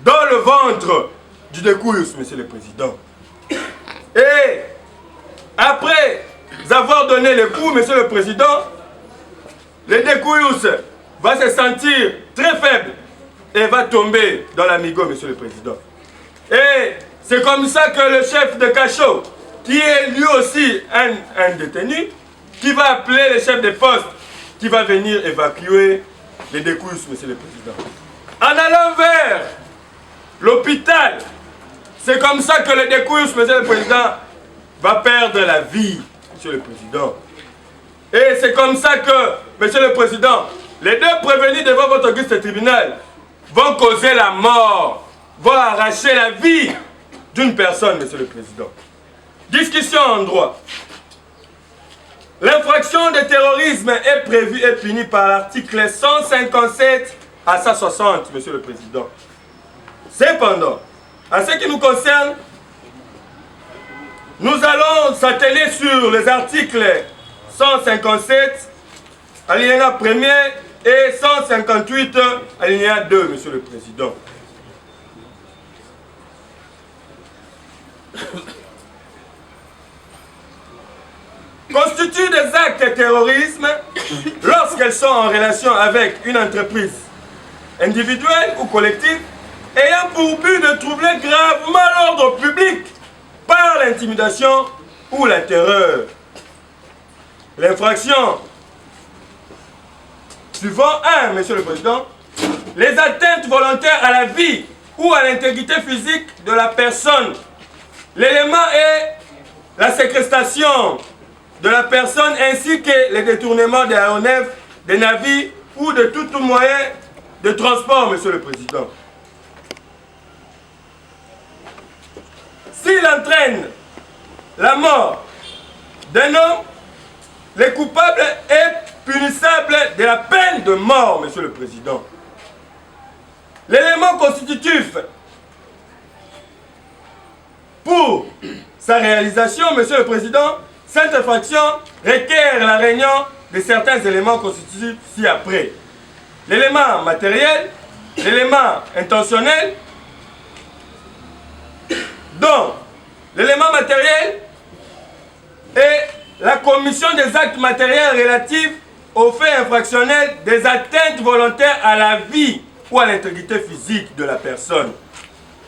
dans le ventre du Dekouyous, Monsieur le Président. Et après avoir donné les coups, Monsieur le Président, le Dekouyous va se sentir très faible et va tomber dans l'Amigo, Monsieur le Président. Et c'est comme ça que le chef de cachot, qui est lui aussi un détenu, qui va appeler le chef de poste, qui va venir évacuer les Dekouyous, Monsieur le Président. En allant vers l'hôpital, c'est comme ça que le Dekouyous, Monsieur le Président, va perdre la vie, Monsieur le Président. Et c'est comme ça que, Monsieur le Président, les deux prévenus devant votre guise tribunal vont causer la mort, vont arracher la vie d'une personne, Monsieur le Président. Discussion en droit. L'infraction de terrorisme est prévue et punie par l'article 157 à 160, Monsieur le Président. Cependant, en ce qui nous concerne, nous allons s'atteler sur les articles 157, alinéa 1er, et 158, alinéa 2, Monsieur le Président. Constituent des actes de terrorisme lorsqu'elles sont en relation avec une entreprise individuelle ou collective ayant pour but de troubler gravement l'ordre public par l'intimidation ou la terreur. L'infraction suivant 1, Monsieur le Président, les atteintes volontaires à la vie ou à l'intégrité physique de la personne. L'élément est la séquestration de la personne ainsi que les détournements des aéronefs, des navires ou de tout moyen de transport, Monsieur le Président. S'il entraîne la mort d'un homme, le coupable est punissable de la peine de mort, Monsieur le Président. L'élément constitutif pour sa réalisation, Monsieur le Président, cette infraction requiert la réunion de certains éléments constitutifs ci-après. L'élément matériel, l'élément intentionnel, donc l'élément matériel est la commission des actes matériels relatifs aux faits infractionnels des atteintes volontaires à la vie ou à l'intégrité physique de la personne.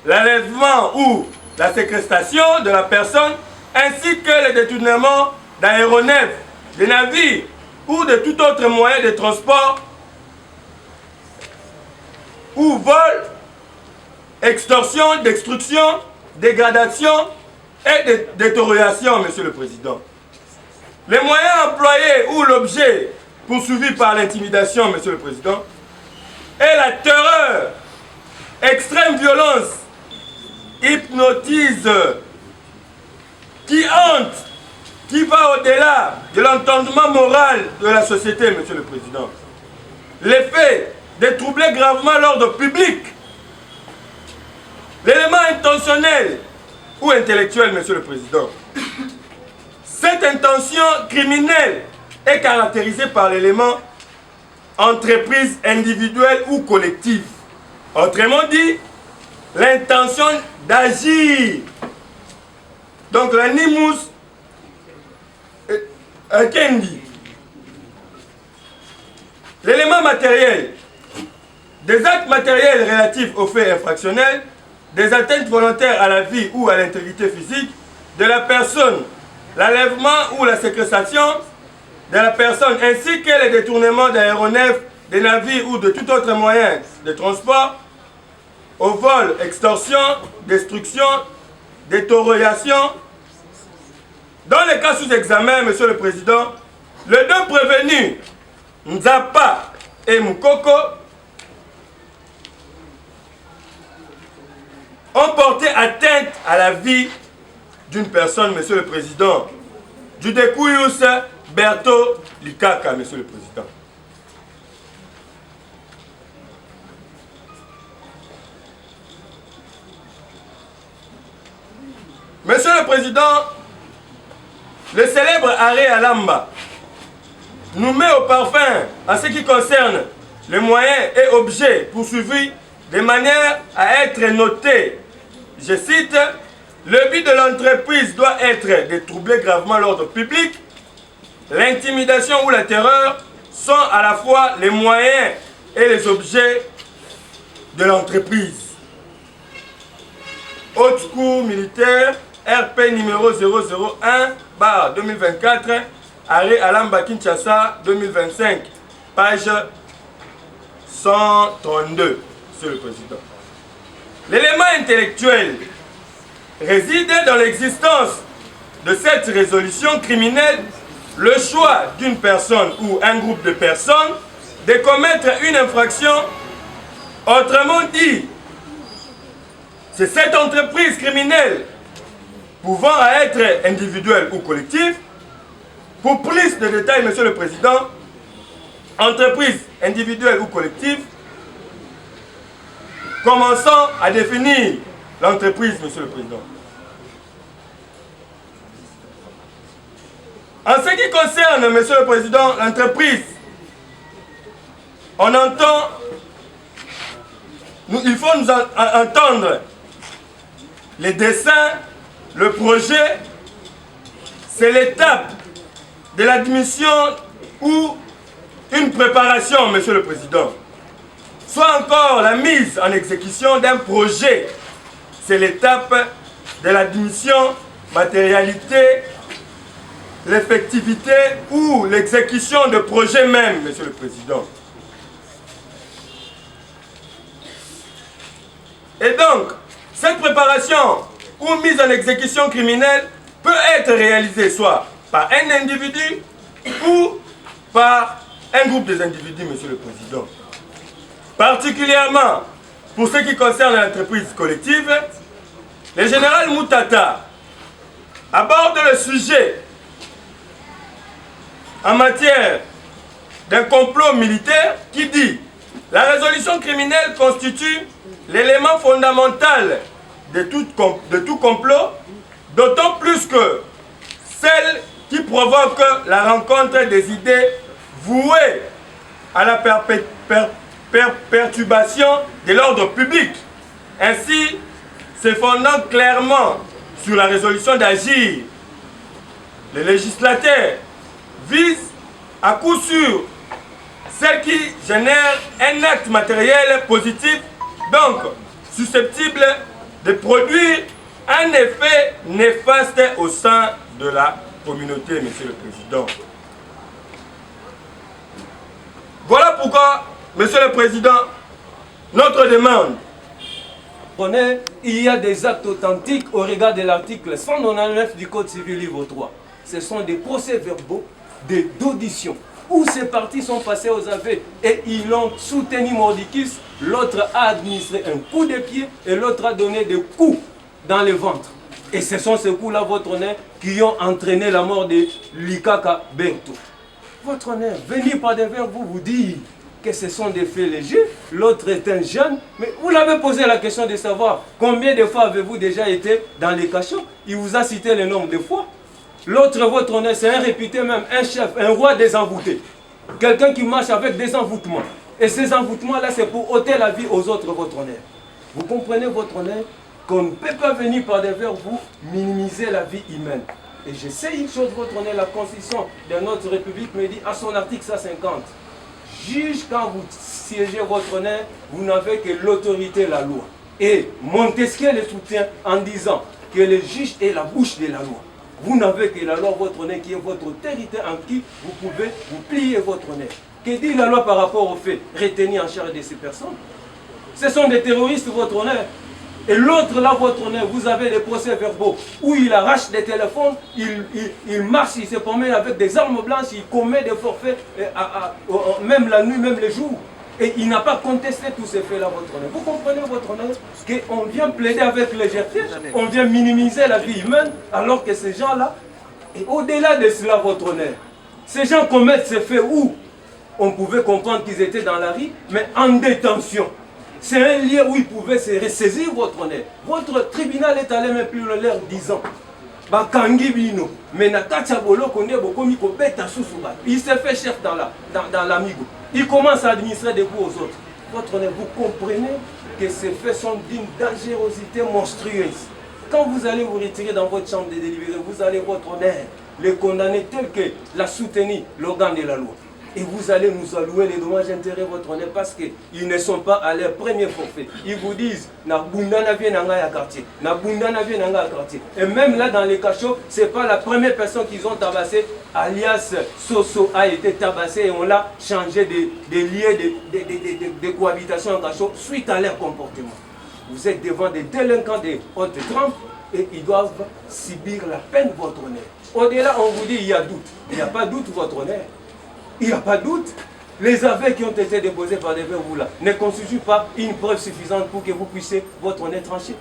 L'enlèvement ou la séquestration de la personne ainsi que le détournement d'aéronefs, de navires ou de tout autre moyen de transport ou vol, extorsion, destruction, dégradation et détérioration, Monsieur le Président. Les moyens employés ou l'objet poursuivi par l'intimidation, Monsieur le Président, est la terreur, extrême violence, hypnotise, qui hante, qui va au-delà de l'entendement moral de la société, Monsieur le Président. L'effet de troubler gravement l'ordre public, l'élément intentionnel ou intellectuel, Monsieur le Président. Cette intention criminelle est caractérisée par l'élément entreprise individuelle ou collective. Autrement dit, l'intention d'agir. Donc l'animus kendi. L'élément matériel. Des actes matériels relatifs aux faits infractionnels, des atteintes volontaires à la vie ou à l'intégrité physique de la personne, l'enlèvement ou la séquestration de la personne, ainsi que les détournements d'aéronefs, des navires ou de tout autre moyen de transport, au vol, extorsion, destruction, détérioration. Dans les cas sous examen, Monsieur le Président, les deux prévenus, Nzapa et Moukoko, ont porté atteinte à la vie d'une personne, Monsieur le Président, Judekuyus Berto Likaka, Monsieur le Président. Monsieur le Président, le célèbre arrêt Alamba nous met au parfum en ce qui concerne les moyens et objets poursuivis de manière à être notés. Je cite, le but de l'entreprise doit être de troubler gravement l'ordre public. L'intimidation ou la terreur sont à la fois les moyens et les objets de l'entreprise. Haute Cour militaire, RP numéro 001/2024, arrêt Alamba Kinshasa 2025, page 132, Monsieur le Président. L'élément intellectuel réside dans l'existence de cette résolution criminelle, le choix d'une personne ou un groupe de personnes de commettre une infraction. Autrement dit, c'est cette entreprise criminelle, pouvant être individuelle ou collective. Pour plus de détails, Monsieur le Président, entreprise individuelle ou collective, commençons à définir l'entreprise, Monsieur le Président. En ce qui concerne, Monsieur le Président, l'entreprise, on entend, il faut nous entendre les dessins, le projet, c'est l'étape de l'admission ou une préparation, Monsieur le Président. Soit encore la mise en exécution d'un projet, c'est l'étape de l'admission, matérialité, l'effectivité ou l'exécution de projet même, Monsieur le Président. Et donc, cette préparation ou mise en exécution criminelle peut être réalisée soit par un individu ou par un groupe des individus, Monsieur le Président. Particulièrement pour ce qui concerne l'entreprise collective, le général Moutata aborde le sujet en matière d'un complot militaire qui dit « La résolution criminelle constitue l'élément fondamental de tout complot, d'autant plus que celle qui provoque la rencontre des idées vouées à la perturbation de l'ordre public, ainsi se fondant clairement sur la résolution d'agir. Les législateurs visent à coup sûr celle qui génère un acte matériel positif, donc susceptible de produire un effet néfaste au sein de la communauté, Monsieur le Président. Voilà pourquoi, Monsieur le Président, notre demande. Il y a des actes authentiques au regard de l'article 199 du Code civil livre 3. Ce sont des procès-verbaux d'audition où ces parties sont passées aux aveux et ils ont soutenu Mordicus. L'autre a administré un coup de pied et l'autre a donné des coups dans le ventre. Et ce sont ces coups-là, votre honneur, qui ont entraîné la mort de Likaka Berto. Votre honneur, venir par devers vous dire que ce sont des faits légers, l'autre est un jeune, mais vous l'avez posé la question de savoir combien de fois avez-vous déjà été dans les cachots. Il vous a cité le nombre de fois. L'autre, votre honneur, c'est un réputé même, un chef, un roi des envoûtés. Quelqu'un qui marche avec des envoûtements. Et ces envoûtements-là, c'est pour ôter la vie aux autres, votre honneur. Vous comprenez, votre honneur, qu'on ne peut pas venir par devers vous minimiser la vie humaine. Et je sais une chose, votre honneur, la Constitution de notre République me dit à son article 150, juge quand vous siégez, votre honneur, vous n'avez que l'autorité, la loi. Et Montesquieu le soutient en disant que le juge est la bouche de la loi. Vous n'avez que la loi, votre honneur, qui est votre autorité en qui vous pouvez vous plier, votre honneur. Que dit la loi par rapport au fait retenir en charge de ces personnes? Ce sont des terroristes, votre honneur. Et l'autre, là, votre honneur, vous avez des procès-verbaux où il arrache des téléphones, il marche, il se promène avec des armes blanches, il commet des forfaits, même la nuit, même les jours. Et il n'a pas contesté tous ces faits-là, votre honneur. Vous comprenez, votre honneur, qu'on vient plaider avec légèreté, on vient minimiser la vie humaine, alors que ces gens-là, et au-delà de cela, votre honneur, ces gens commettent ces faits où on pouvait comprendre qu'ils étaient dans la rue, mais en détention. C'est un lieu où ils pouvaient se ressaisir, votre honneur. Votre tribunal est allé même plus loin, l'air 10 ans. Il s'est fait chef dans l'amigo. Il commence à administrer des coups aux autres. Votre honneur, vous comprenez que ces faits sont d'une dangerosité monstrueuse. Quand vous allez vous retirer dans votre chambre de délibéré, vous allez, votre honneur, les condamner tels que l'a soutenu l'organe de la loi. Et vous allez nous allouer les dommages intérêts, votre honneur, parce qu'ils ne sont pas à leur premier forfait. Ils vous disent, na bundana vient à quartier, na bundana vient à quartier. Et même là, dans les cachots, ce n'est pas la première personne qu'ils ont tabassée, alias Soso a été tabassé et on l'a changé des lieux de cohabitation en cachot suite à leur comportement. Vous êtes devant des délinquants de haute trempe et ils doivent subir la peine, votre honneur. Au-delà, on vous dit, il y a doute. Il n'y a pas doute, votre honneur. Il n'y a pas de doute. Les aveux qui ont été déposés par des vous là ne constituent pas une preuve suffisante pour que vous puissiez, votre honneur, trancher.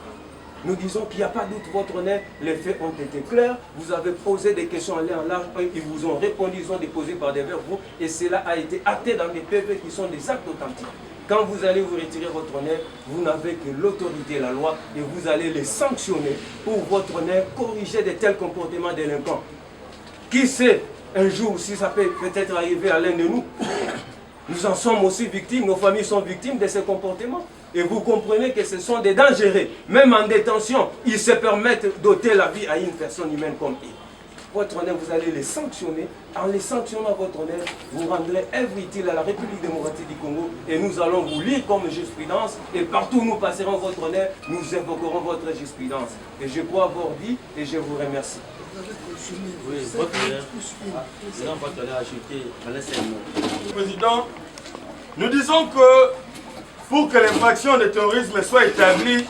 Nous disons qu'il n'y a pas de doute, votre honneur. Les faits ont été clairs. Vous avez posé des questions en l'air en large. Ils vous ont répondu, ils ont déposé par des vous. Et cela a été acté dans des PV qui sont des actes authentiques. Quand vous allez vous retirer votre honneur, vous n'avez que l'autorité, la loi, et vous allez les sanctionner pour votre honneur corriger de tels comportements délinquants. Qui sait un jour, si ça peut peut-être arriver à l'un de nous, nous en sommes aussi victimes, nos familles sont victimes de ces comportements. Et vous comprenez que ce sont des dangereux. Même en détention, ils se permettent d'ôter la vie à une personne humaine comme eux. Votre honneur, vous allez les sanctionner. En les sanctionnant, votre honneur, vous rendrez œuvre utile à la République démocratique du Congo. Et nous allons vous lire comme jurisprudence. Et partout où nous passerons, votre honneur, nous évoquerons votre jurisprudence. Et je crois avoir dit et je vous remercie. Oui, votre honneur, Président, nous disons que pour que l'infraction de terrorisme soit établie,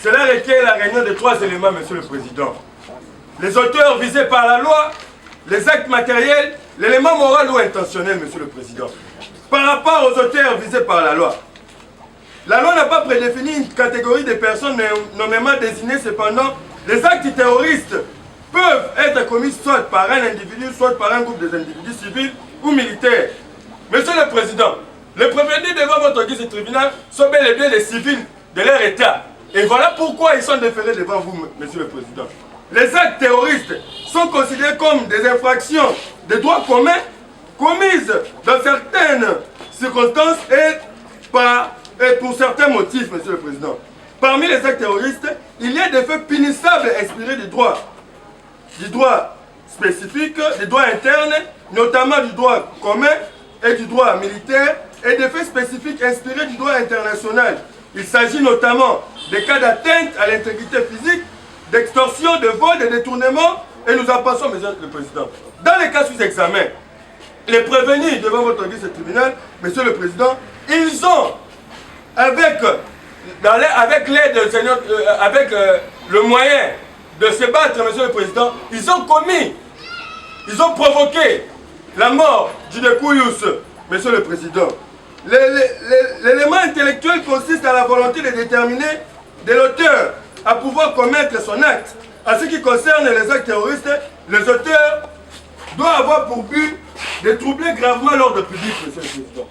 cela requiert la réunion de 3 éléments, Monsieur le Président. Les auteurs visés par la loi, les actes matériels, l'élément moral ou intentionnel, Monsieur le Président. Par rapport aux auteurs visés par la loi n'a pas prédéfini une catégorie de personnes nommément désignées. Cependant, les actes terroristes peuvent être commis soit par un individu, soit par un groupe d'individus civils ou militaires. Monsieur le Président, les prévenus devant votre guise tribunal sont bel et bien les civils de leur État. Et voilà pourquoi ils sont déférés devant vous, Monsieur le Président. Les actes terroristes sont considérés comme des infractions de droit commun commises dans certaines circonstances et pour certains motifs, Monsieur le Président. Parmi les actes terroristes, il y a des faits punissables inspirés du droit spécifique, du droit interne, notamment du droit commun et du droit militaire, et des faits spécifiques inspirés du droit international. Il s'agit notamment des cas d'atteinte à l'intégrité physique, d'extorsion, de vol, de détournement, et nous en passons, Monsieur le Président. Dans les cas sous examen, les prévenus devant votre guise tribunal, Monsieur le Président, ils ont, avec l'aide du Seigneur, avec le moyen de se battre, Monsieur le Président, ils ont provoqué la mort du Kouyous, Monsieur le Président. L'élément intellectuel consiste à la volonté de déterminer de l'auteur à pouvoir commettre son acte. En ce qui concerne les actes terroristes, les auteurs doivent avoir pour but de troubler gravement l'ordre public, Monsieur le Président.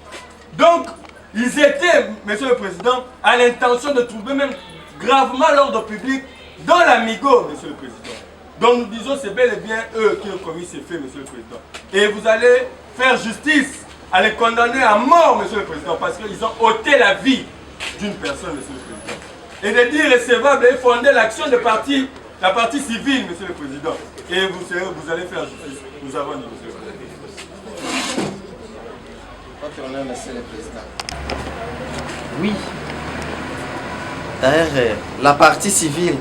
Donc, ils étaient, Monsieur le Président, à l'intention de troubler même gravement l'ordre public dans l'amigo, Monsieur le Président. Donc nous disons c'est bel et bien eux qui ont commis ces faits, Monsieur le Président. Et vous allez faire justice à les condamner à mort, Monsieur le Président, parce qu'ils ont ôté la vie d'une personne, Monsieur le Président. Et de dire recevable et fonder l'action de la partie civile, Monsieur le Président. Et vous allez faire justice. Nous avons dit, Monsieur le Président. Votre honneur, Monsieur le Président. Oui. D'ailleurs, la partie civile,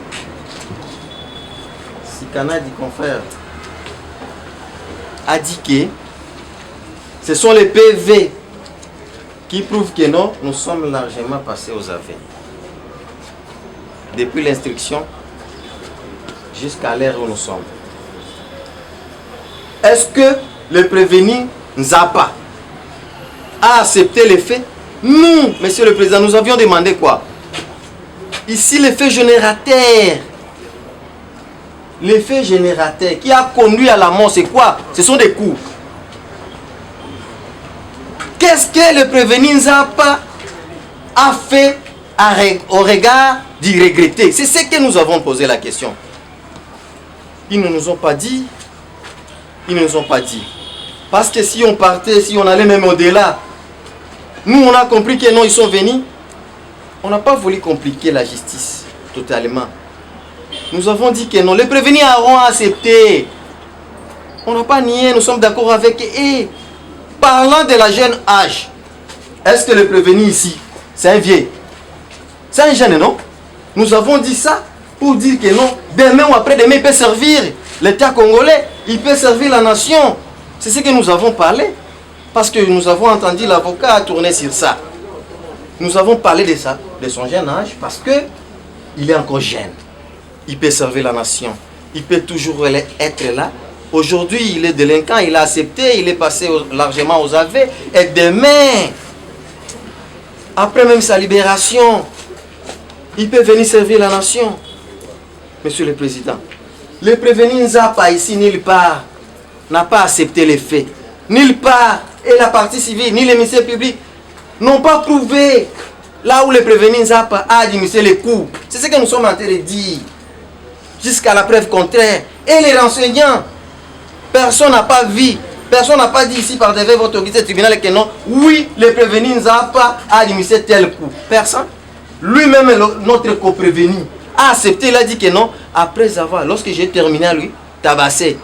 Sikana dit confrère, a dit que ce sont les PV qui prouvent que non, nous sommes largement passés aux affaires. Depuis l'instruction jusqu'à l'heure où nous sommes. Est-ce que le prévenu Nzapa a accepté les faits? Nous, Monsieur le Président, nous avions demandé quoi? Ici, l'effet générateur. L'effet générateur qui a conduit à la mort, c'est quoi? Ce sont des coups. Qu'est-ce que le prévenu Nzapa a fait au regard d'y regretter? C'est ce que nous avons posé la question. Ils ne nous ont pas dit. Ils ne nous ont pas dit. Parce que si on partait, si on allait même au-delà, nous on a compris que non, ils sont venus. On n'a pas voulu compliquer la justice totalement. Nous avons dit que non. Les prévenus auront accepté. On n'a pas nié, nous sommes d'accord avec eux. Parlant de la jeune âge, est-ce que le prévenu ici, c'est un vieux? C'est un jeune, non? Nous avons dit ça pour dire que non, demain ou après-demain, il peut servir l'État congolais, il peut servir la nation. C'est ce que nous avons parlé. Parce que nous avons entendu l'avocat tourner sur ça. Nous avons parlé de ça, de son jeune âge, parce que il est encore jeune. Il peut servir la nation. Il peut toujours être là. Aujourd'hui, il est délinquant, il a accepté, il est passé largement aux aveux. Et demain, après même sa libération, il peut venir servir la nation. Monsieur le Président, le prévenu Nzapa ici, nulle part, n'a pas accepté les faits. Nulle part, et la partie civile, ni les ministères publics n'ont pas prouvé là où le prévenu Nzapa a administré les coups. C'est ce que nous sommes en train de dire. Jusqu'à la preuve contraire. Et les renseignants, personne n'a pas vu, personne n'a pas dit ici par devant votre guide tribunal que non, oui, le prévenu Nzapa a administré tel coup. Personne. Lui-même, notre co-prévenu, a accepté, il a dit que non. Après avoir, lorsque j'ai terminé à lui, tabasser,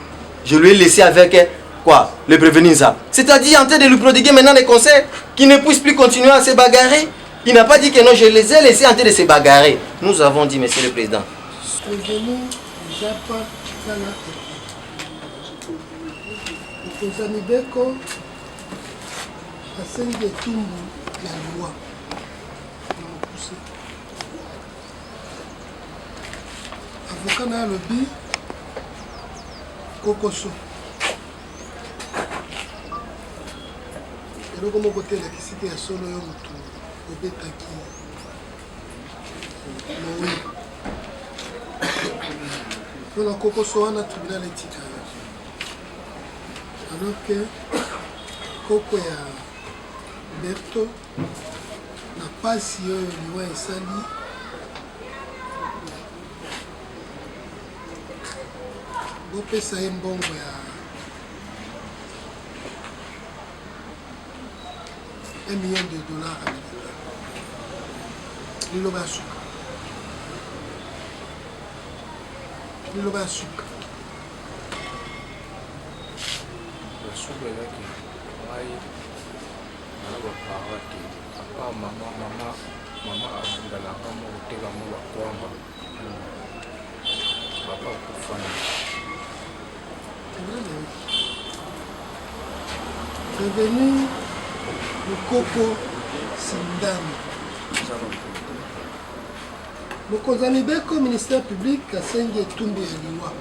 je lui ai laissé avec quoi? Le prévenu Nzapa. C'est-à-dire en train de lui prodiguer maintenant des conseils qu'il ne puisse plus continuer à se bagarrer. Il n'a pas dit que non, je les ai laissés en train de se bagarrer. Nous avons dit, Monsieur le Président. Prévenu Nzapa, Kozanibeko, asengi etumbu la loi. avocat na lobby kokoso eloko moko te elakisi te ya solo yo motu obetaki mowi mpona kokoso wana tribunal etika yo alors que koko ya berto na pasi oyo liwa esali bopesa ye mbongo ya 1 million de dollars américains liloba ya suka liloba ya suka basuka ezaki ngai na bapara te apa mama abundanaka mo koteka mo bakwamba bapa kofana revenu Mokoko Sindani. Mokonzi ya mibeko ministère public asengi etumbu ya liwa.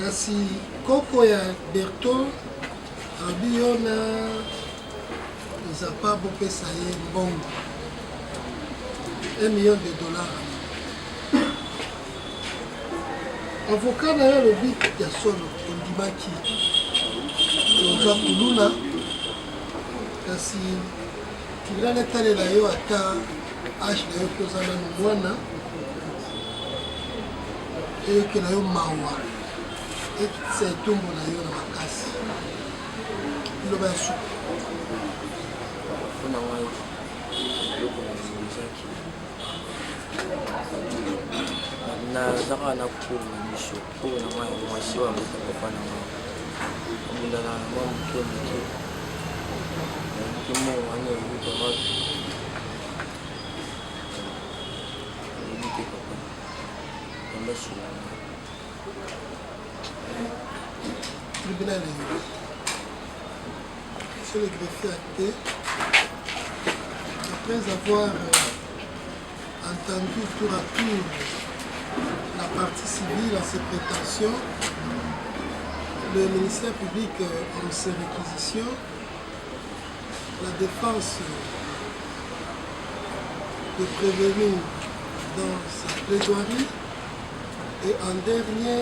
Kasi koko ya Berto abi yo na eza pa bopesa ye mbongo 1 million de dollars. Avocat na yo alobi ya solo ondimaki oza kuluna kasi tribunal etalela yo ata age na yo mpe oza nano mwana eyokela yo mawa ekitisa etumbu na yo na makasi liloba ya suka mpona ngai eloko na ezaki nazaka na kola miso oyo na ngai mwasi oyo ameka papa na ngai abundana na mwa moke moke moke mo wana elukaka eyebi te papa yamba sula tribunal eyebi sur le greffier acté après avoir entendu tour à tour la partie civile en ses prétentions, le ministère public en ses réquisitions, la défense de prévenir dans sa plaidoirie et en dernier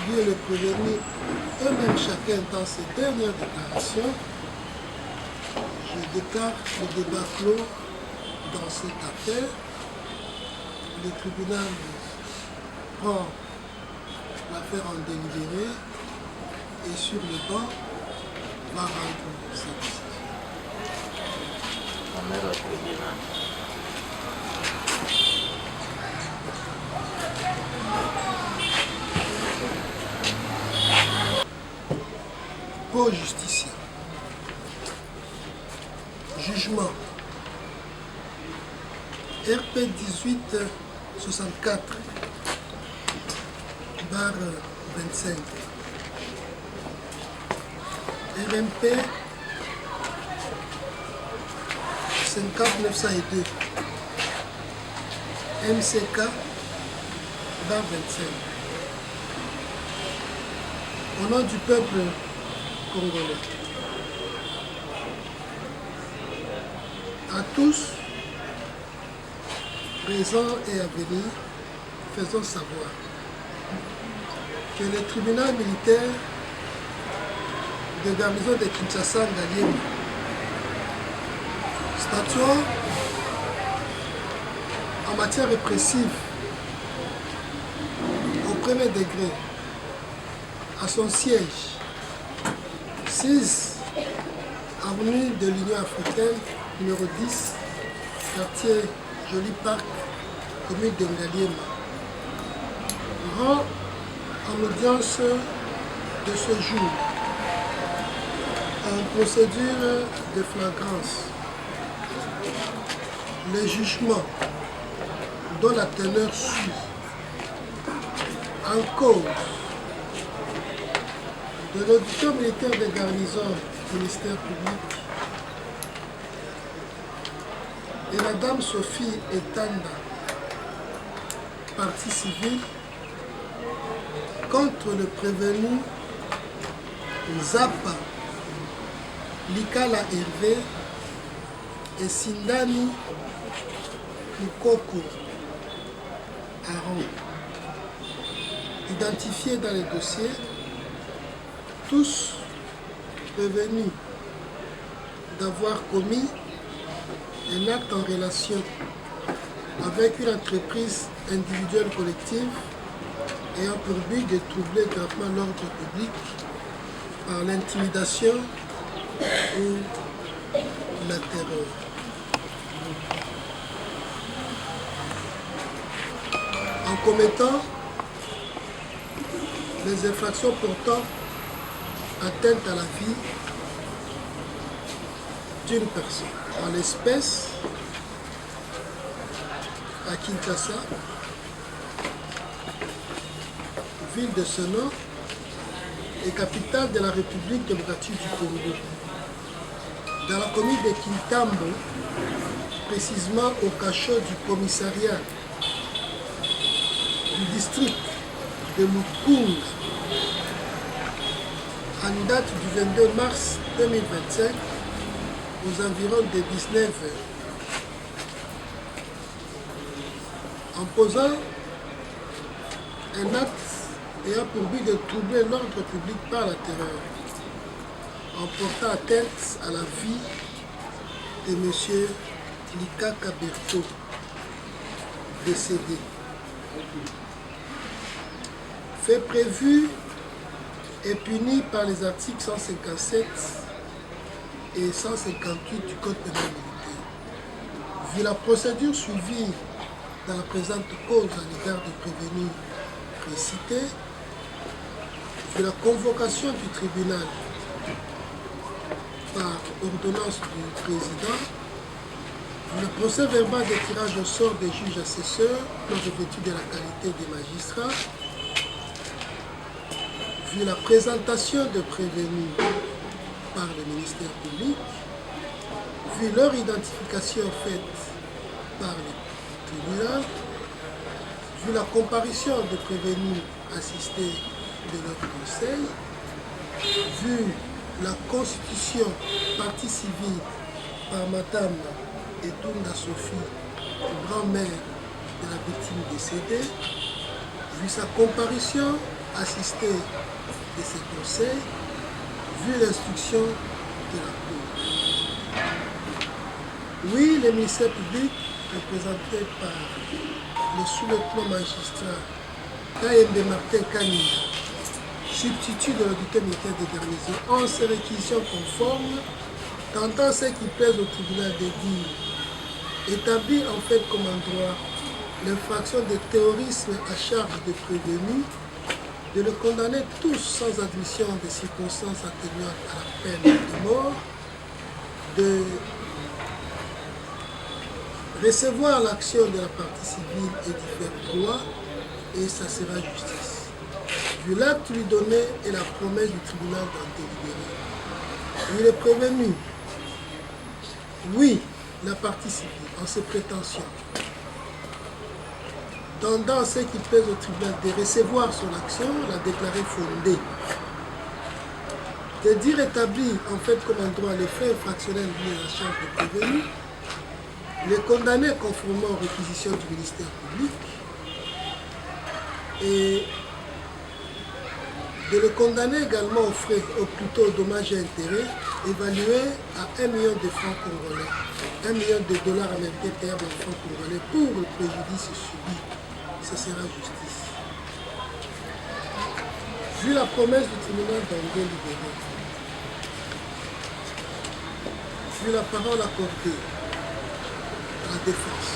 lieu le prévenir eux-mêmes chacun dans ses dernières déclarations. Je déclare le débat clos dans cette affaire. Le tribunal prend l'affaire en délibéré et sur le banc va rendre sa décision. Pour justicier. Jugement. RP 1864 bar 25. RMP 50902. MCK bar 25. Au nom du peuple congolais. À tous, présents et à venir, faisons savoir que le tribunal militaire de garnison de Kinshasa Ngaliema statuant en matière répressive au premier degré à son siège 6 avenue de l'Union africaine numéro 10 quartier Joli Parc, commune de Ngaliema, rend en audience de ce jour en procédure de flagrance le jugement dont la teneur suit en cause de l'audition militaire de garnison du ministère public et Madame Sophie Etanda, partie civile contre le prévenu Zapa, Likala Hervé et Sindani Mukoko Aaron, identifiés dans les dossiers, tous prévenus d'avoir commis un acte en relation avec une entreprise individuelle collective ayant pour but de troubler gravement l'ordre public par l'intimidation ou la terreur. En commettant les infractions portant atteinte à la vie d'une personne, en l'espèce à Kinshasa, ville de ce nom et capitale de la République démocratique du Congo, dans la commune de Kintambo, précisément au cachot du commissariat du district de Mukunga, en date du 22 mars 2025, aux environs de 19 h, en posant un acte ayant pour but de troubler l'ordre public par la terreur, en portant atteinte à la vie de M. Lika Kaberto, décédé. Fait prévu et puni par les articles 157 et 158 du Code pénal militaire. Vu la procédure suivie dans la présente cause à l'égard du prévenu précité, vu la convocation du tribunal par ordonnance du président, vu le procès verbal de tirage au sort des juges assesseurs, revêtus de la qualité des magistrats, vu la présentation de prévenus par le ministère public, vu leur identification faite par le tribunal, vu la comparution de prévenus assistés de leur conseil, vu la constitution partie civile par Madame Etunda Sophie, grand-mère de la victime décédée, vu sa comparution assistée de ses conseils, vu l'instruction de la Cour. Oui, le ministère public, représenté par le sous-lieutenant magistrat Kayembe Martin Kani, substitut de l'auditeur militaire de garnison, en ses réquisitions conformes, tentant ce qui plaise au tribunal de dire, établit en fait comme en droit l'infraction de terrorisme à charge de prévenus, de le condamner tous sans admission des circonstances atténuantes à la peine de mort, de recevoir l'action de la partie civile et d'y faire droit, et ça sera justice. Vu l'acte lui donné et la promesse du tribunal d'en délibérer. Il est prévenu. Oui, la partie civile, en ses prétentions, tendant ce qui plaise au tribunal de recevoir son action, la déclarer fondée. De dire établi en fait comme un droit les faits infractionnels liés à la charge de prévenu, les condamner conformément aux réquisitions du ministère public et de le condamner également aux frais, ou plutôt aux dommages et intérêts, évalués à 1 million de francs congolais, 1 million de dollars américains payables en francs congolais pour le préjudice subi. Ce sera justice. Vu la promesse du tribunal d'en délibérer, vu la parole accordée à la défense,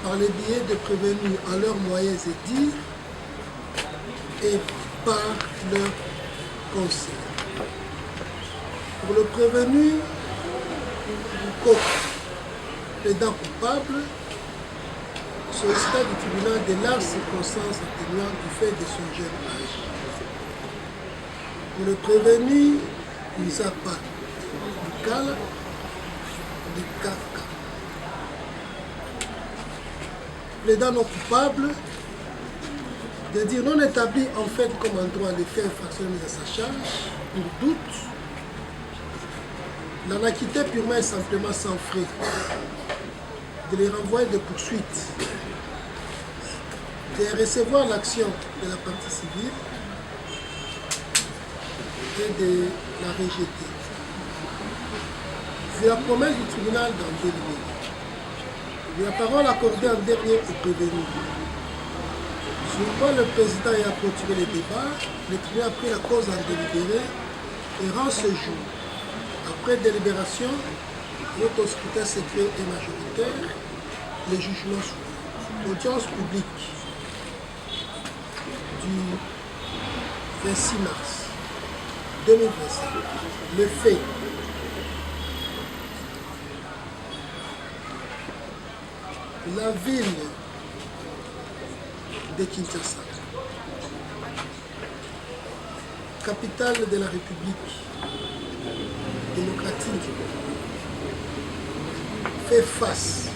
par les billets de prévenus en leurs moyens et dits et par leurs conseils. Pour le prévenu, plaidant coupable, sollicita du tribunal de larges circonstances atténuantes du fait de son jeune âge. Pour le prévenu, Nzapa Lukala Likaka, plaidant non coupable, de dire non établi en fait comme un droit des faits infractionnels mis à sa charge, pour doute, l'en acquitter purement et simplement sans frais, de les renvoyer de poursuites, de recevoir l'action de la partie civile et de la rejeter. C'est la promesse du tribunal d'en délibérer. La parole accordée en dernier est prévenue. Sur quoi le président ayant clôturé les débats, le tribunal a pris la cause en délibéré et rend ce jour. Après délibération, notre scrutin secret et majoritaire, les jugements suivants. Audience publique du 26 mars 2025. Le fait. La ville de Kinshasa, capitale de la République démocratique, fait face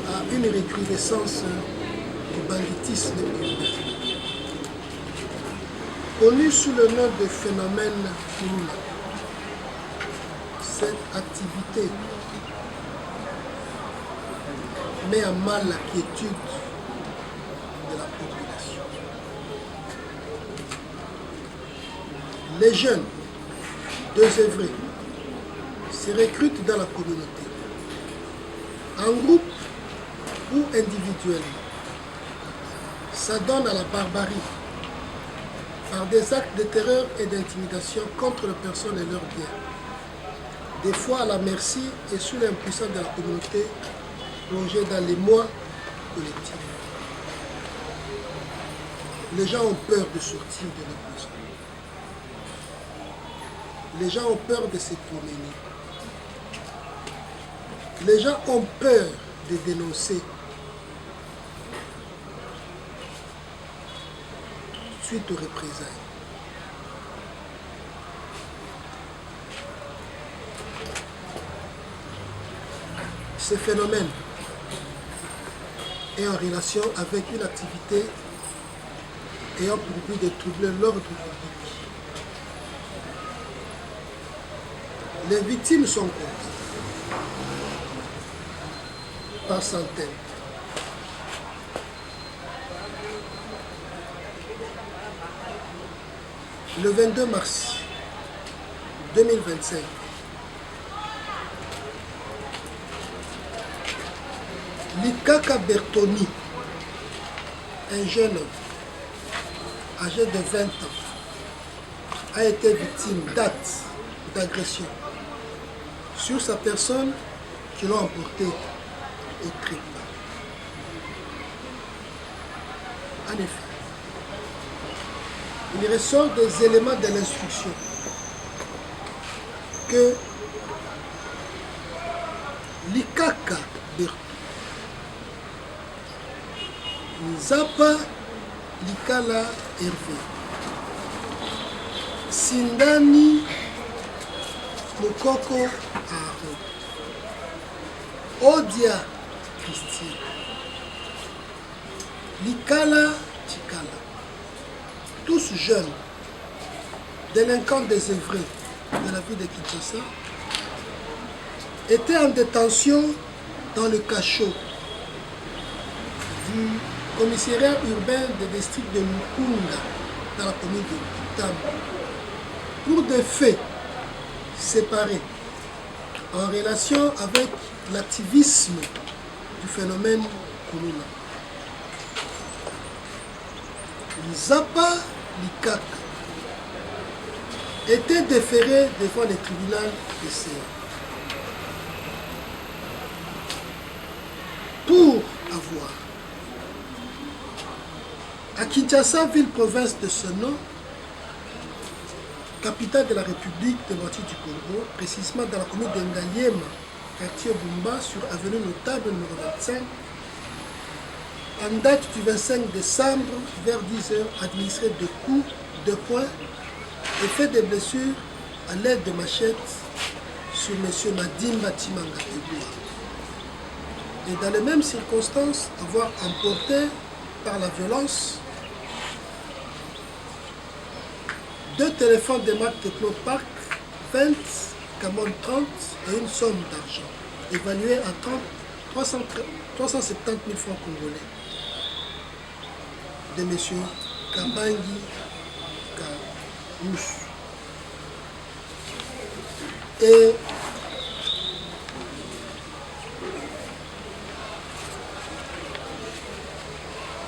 à une recrudescence du banditisme urbain. Connu sous le nom de phénomène Kuluna, cette activité met à mal la quiétude de la population. Les jeunes désœuvrés se recrutent dans la communauté, en groupe ou individuellement, s'adonnent à la barbarie par des actes de terreur et d'intimidation contre les personnes et leurs biens, des fois à la merci et sous l'impuissance de la communauté plongée dans les mois collectifs. Les gens ont peur de sortir de leur maison. Les gens ont peur de se promener. Les gens ont peur de dénoncer suite aux représailles. Ce phénomène est en relation avec une activité ayant pour but de troubler l'ordre public. Les victimes sont comptées par centaines. Le 22 mars 2025, Likaka Bertoni, un jeune homme âgé de 20 ans, a été victime d'actes d'agression sur sa personne qui l'ont emporté au tribunal. En effet, il ressort des éléments de l'instruction que Likaka Bertoni, Nzapa Likala Hervé, Sindani Mokoko Aaron, Odia Christine, Likala Chikala, tous jeunes, délinquants désœuvrés de la ville de Kinshasa, étaient en détention dans le cachot du commissariat urbain du district de Mukunda, dans la commune de Tam, pour des faits séparés en relation avec l'activisme du phénomène Kuluna. Nzapa Likaka était déféré devant le tribunal de CA pour avoir à Kinshasa, ville-province de ce nom, capitale de la République démocratique du Congo, précisément dans la commune de Ngaliema, quartier Bumba, sur avenue Notable numéro 25, en date du 25 décembre, vers 10h, administré de coups, de poings et fait des blessures à l'aide de machettes sur M. Nadim Batimanga Eboua. et dans les mêmes circonstances avoir emporté par la violence 2 téléphones de marque Technopark 20, Camon 30 et une somme d'argent évaluée à 370 000 francs congolais de M. Kabangi Kaous. Et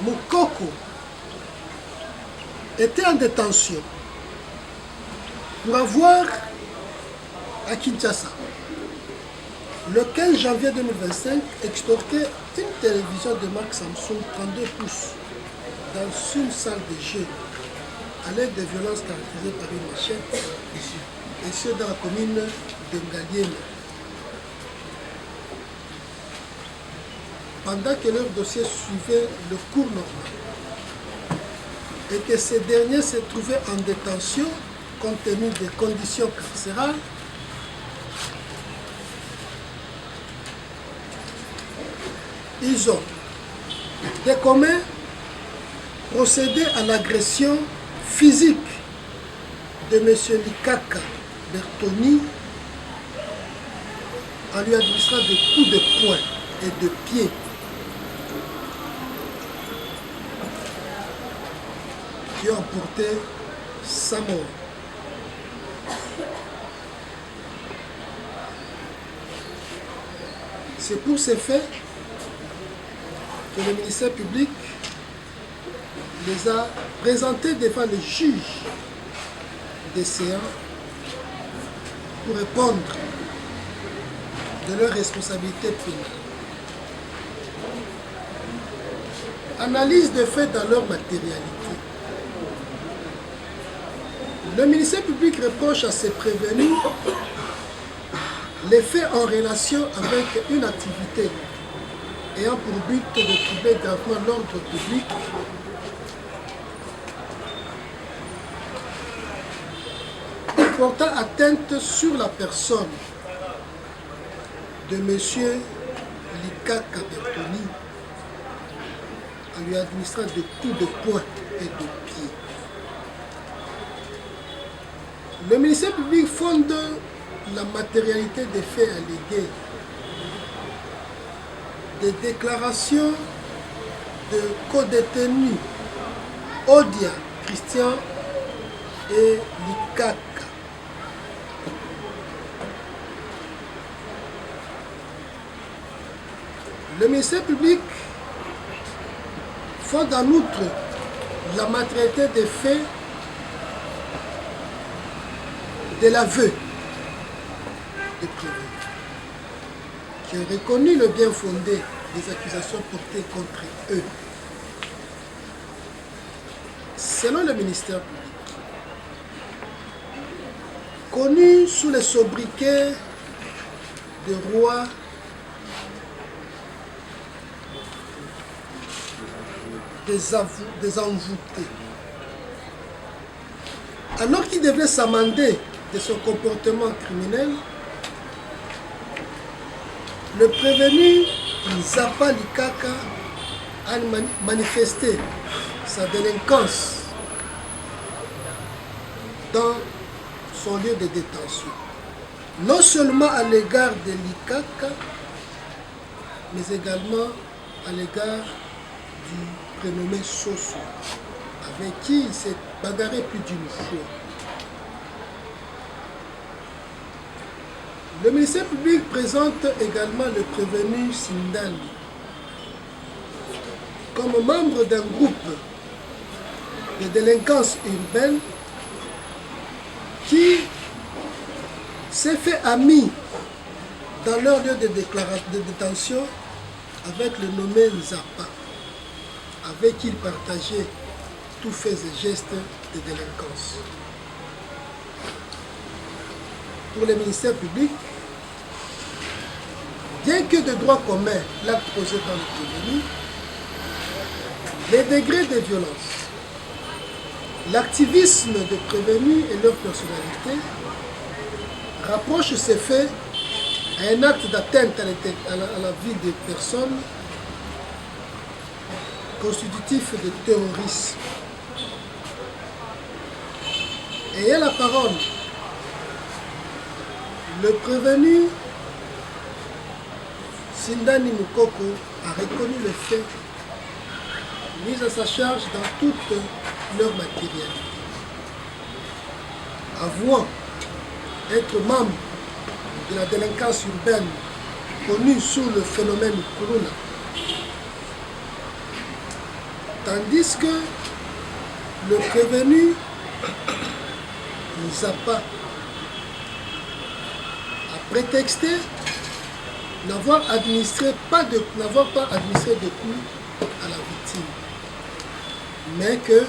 Moukoko était en détention pour avoir à Kinshasa, le 15 janvier 2025, extorqué une télévision de marque Samsung 32 pouces dans une salle de jeu à l'aide de violences caractérisées par une machette, et ce dans la commune de Ngaliema. Pendant que leur dossier suivait le cours normal et que ces derniers se trouvaient en détention compte tenu des conditions carcérales, ils ont de commun procédé à l'agression physique de M. Likaka Bertoni en lui administrant des coups de poing et de pied. Qui ont emporté sa mort. C'est pour ces faits que le ministère public les a présentés devant le juge des séances pour répondre de leurs responsabilités pénales. Analyse des faits dans leur matérialité. Le ministère public reproche à ses prévenus les faits en relation avec une activité ayant pour but de troubler gravement l'ordre public et portant atteinte sur la personne de M. Likaka Bertoni en lui administrant des coups de poing et de pied. Le ministère public fonde la matérialité des faits allégués des déclarations de co-détenus Odia, Christian et Likaka. Le ministère public fonde en outre la matérialité des faits de l'aveu des prévenus, qui a reconnu le bien fondé des accusations portées contre eux. Selon le ministère public, connu sous les sobriquets de roi des envoûtés, alors qu'il devait s'amender de son comportement criminel, le prévenu Nzapa Likaka a manifesté sa délinquance dans son lieu de détention, non seulement à l'égard de Likaka, mais également à l'égard du prénommé Soso, avec qui il s'est bagarré plus d'une fois. Le ministère public présente également le prévenu Sindani comme membre d'un groupe de délinquance urbaine qui s'est fait ami dans leur lieu de détention avec le nommé Nzapa, avec qui il partageait tous faits et gestes de délinquance. Pour le ministère public, bien que de droit commun l'acte posé par le prévenu, les degrés de violence, l'activisme des prévenus et leur personnalité rapprochent ces faits à un acte d'atteinte à la vie des personnes constitutif de terrorisme. Ayant la parole, le prévenu Sindani Mukoko a reconnu le fait mis à sa charge dans toute leur matérialité. Avouant être membre de la délinquance urbaine connue sous le phénomène Kuruna, tandis que le prévenu Nzapa a prétexté n'avoir pas administré de coups à la victime, mais que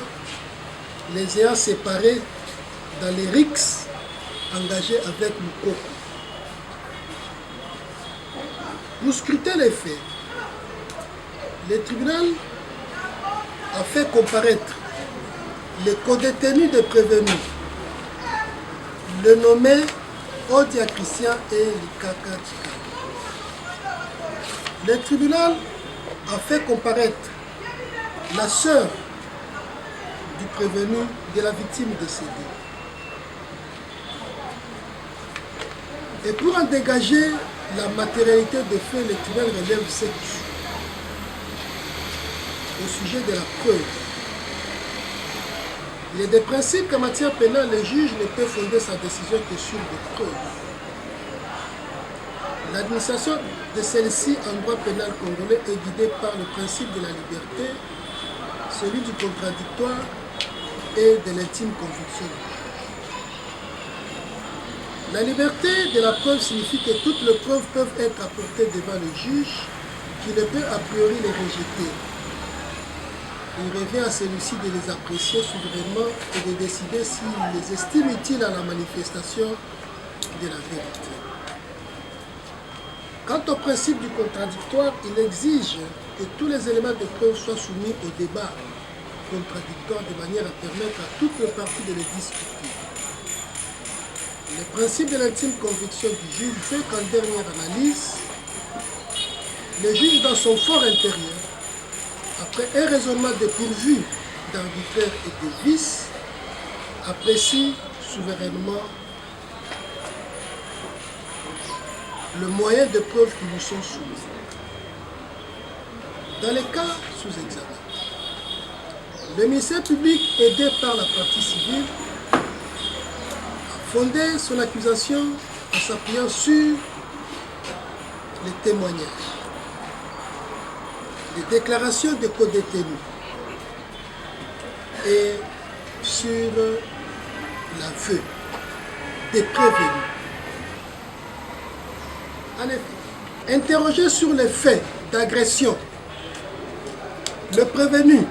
les ayant séparés dans les rixes engagés avec Mukoko. Pour scruter les faits, le tribunal a fait comparaître les co-détenus des prévenus, le nommé Odia Christian et Likaka Chika. Le tribunal a fait comparaître la sœur du prévenu de la victime décédée. Et pour en dégager la matérialité des faits, le tribunal relève 7 jours au sujet de la preuve. Il est des principes qu'en matière pénale, le juge ne peut fonder sa décision que sur des preuves. L'administration de celle-ci en droit pénal congolais est guidée par le principe de la liberté, celui du contradictoire et de l'intime conviction. La liberté de la preuve signifie que toutes les preuves peuvent être apportées devant le juge qui ne peut a priori les rejeter. Il revient à celui-ci de les apprécier souverainement et de décider s'il les estime utiles à la manifestation de la vérité. Quant au principe du contradictoire, il exige que tous les éléments de preuve soient soumis au débat contradictoire de manière à permettre à toutes les parties de les discuter. Le principe de l'intime conviction du juge fait qu'en dernière analyse, le juge dans son fort intérieur, après un raisonnement dépourvu d'arbitraire et de vice, apprécie souverainement le moyen de preuve qui lui sont soumis. Dans les cas sous examen, le ministère public, aidé par la partie civile, a fondé son accusation en s'appuyant sur les témoignages, les déclarations de co-détenus et sur l'aveu des prévenus. En effet, interrogé sur les faits d'agression, le prévenu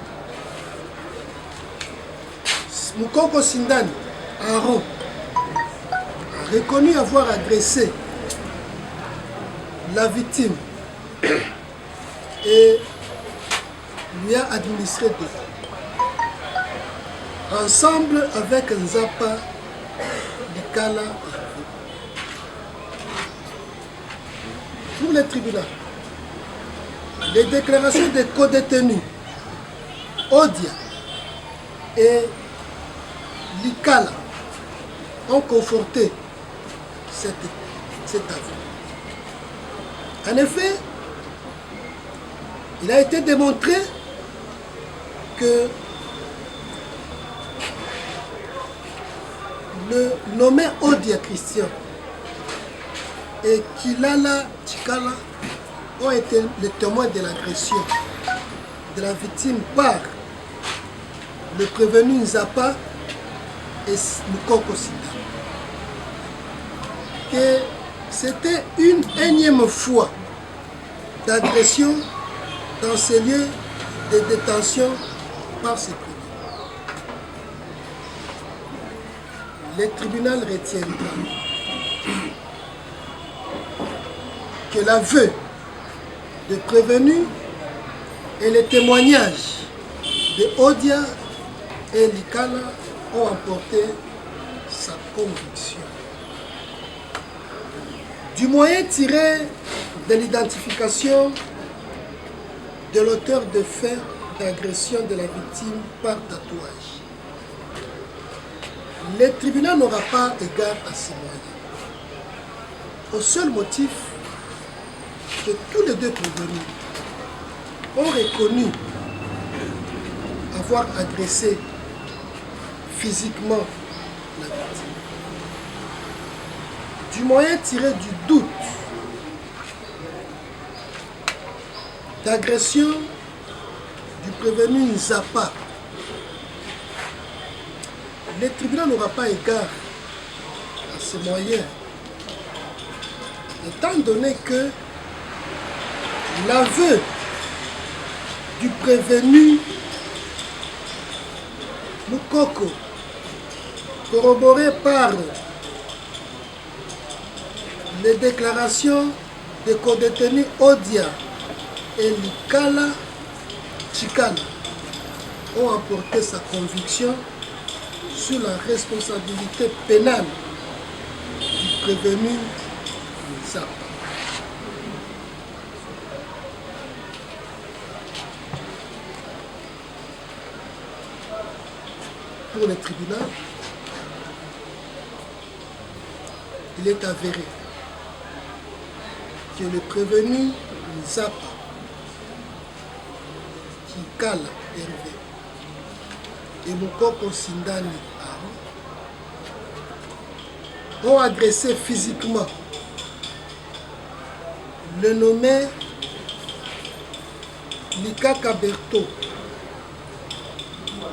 Mukoko Sindani Aaron a reconnu avoir agressé la victime et lui a administré des coups. Ensemble avec Nzapa, Likala. Pour le tribunal, les déclarations des co-détenus Odia et Likala ont conforté cet aveu. En effet, il a été démontré que le nommé Odia Christian et Kilala Chikala ont été les témoins de l'agression de la victime par le prévenu Nzapa et Mukoko Sindani. Que c'était une énième fois d'agression dans ces lieux de détention par ces prévenus. Le tribunal retiendra que l'aveu de prévenus et les témoignages de Odia et Likala ont emporté sa conviction. Du du moyen tiré de l'identification de l'auteur de faits d'agression de la victime par tatouage. Le tribunal n'aura pas égard à ces moyens, au seul motif que tous les deux prévenus ont reconnu avoir agressé physiquement la victime. Du moyen tiré du doute d'agression du prévenu Nzapa, le tribunal n'aura pas égard à ces moyens, étant donné que l'aveu du prévenu Mukoko, corroboré par les déclarations des codétenus Odia et Likala Chikana, ont apporté sa conviction sur la responsabilité pénale du prévenu Nzapa. Pour le tribunal, il est avéré que le prévenu Nzapa, Kikala Hervé et Mukoko Sindani ont agressé physiquement le nommé Likaka Berto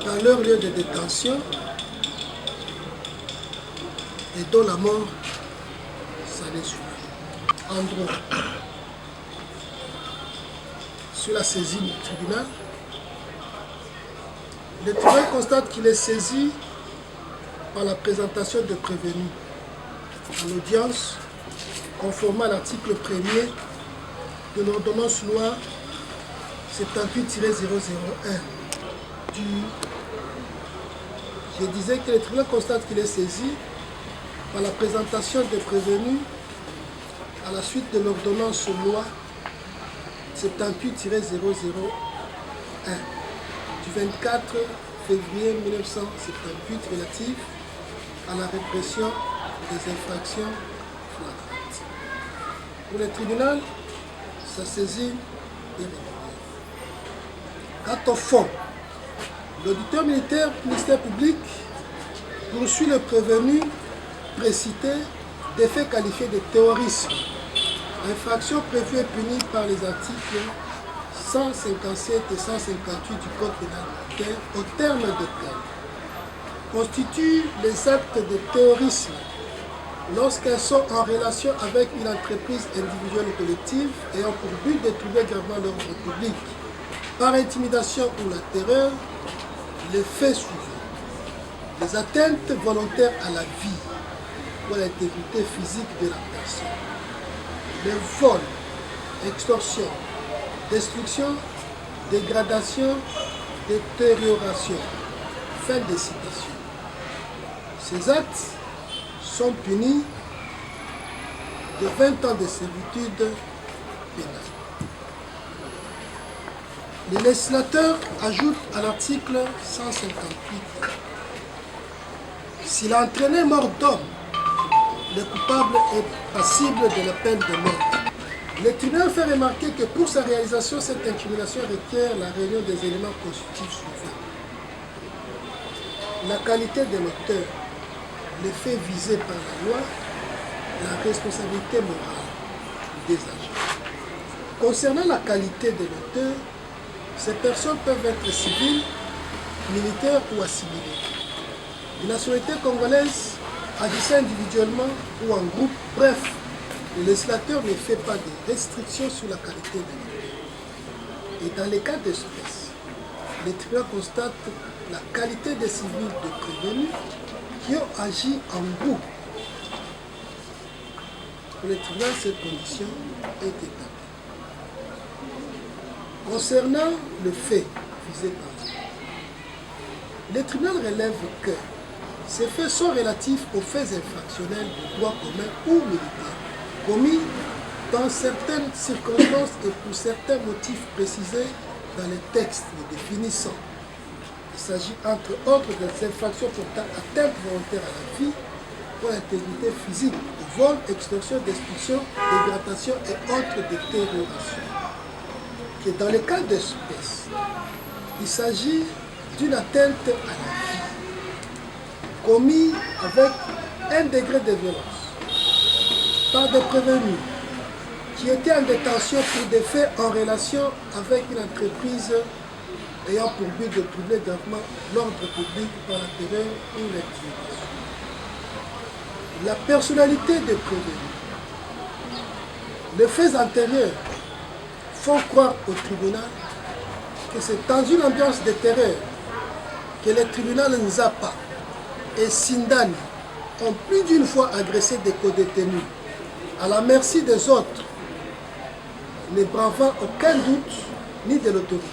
dans leur lieu de détention et dont la mort s'en est suivie. En droit, sur la saisie du tribunal, le tribunal constate qu'il est saisi par la présentation de prévenus à l'audience conformément à l'article 1er de l'ordonnance loi 78-001 du... Je disais que le tribunal constate qu'il est saisi par la présentation de prévenus à la suite de l'ordonnance loi 78-001 du 24 février 1978 relative à la répression des infractions flagrantes. Pour le tribunal, sa saisine est régulière. Quant au fond, l'auditeur militaire du ministère public poursuit le prévenu précité des faits qualifiés de terrorisme, infraction prévue et punie par les articles 157 et 158 du Code pénal militaire, au terme desquels constituent les actes de terrorisme lorsqu'elles sont en relation avec une entreprise individuelle ou collective ayant pour but de troubler gravement l'ordre public par intimidation ou la terreur, les faits suivants: les atteintes volontaires à la vie ou à l'intégrité physique de la personne, le vol, extorsion, destruction, dégradation, détérioration. Fin de citation. Ces actes sont punis de 20 ans de servitude pénale. Le législateur ajoute à l'article 158: s'il a entraîné mort d'homme, le coupable est passible de la peine de mort. Le tribunal fait remarquer que pour sa réalisation, cette incrimination requiert la réunion des éléments constitutifs suivants: la qualité de l'auteur, les faits visés par la loi, la responsabilité morale des agents. Concernant la qualité de l'auteur, ces personnes peuvent être civiles, militaires ou assimilées. Une nationalité congolaise, agissant individuellement ou en groupe, bref, le législateur ne fait pas de restrictions sur la qualité de l'auteur. Et dans les cas d'espèce, le tribunal constate la qualité des civils de prévenus qui ont agi en groupe. Pour le tribunal, cette condition est établie. Concernant le fait visé par le tribunal relève que ces faits sont relatifs aux faits infractionnels de droit commun ou militaire commis dans certaines circonstances et pour certains motifs précisés dans les textes les définissant. Il s'agit entre autres des infractions portant atteinte volontaire à la vie ou à l'intégrité physique, de vol, extorsion, destruction, dégradation et autres détériorations. Et dans le cas d'espèce, il s'agit d'une atteinte à la vie commise avec un degré de violence par des prévenus qui étaient en détention pour des faits en relation avec une entreprise ayant pour but de troubler gravement l'ordre public par la terreur ou l'intimidation. La personnalité des prévenus, les faits antérieurs font croire au tribunal que c'est dans une ambiance de terreur que le tribunal Nzapa et Sindani ont plus d'une fois agressé des co-détenus à la merci des autres, ne bravant aucun doute ni de l'autorité.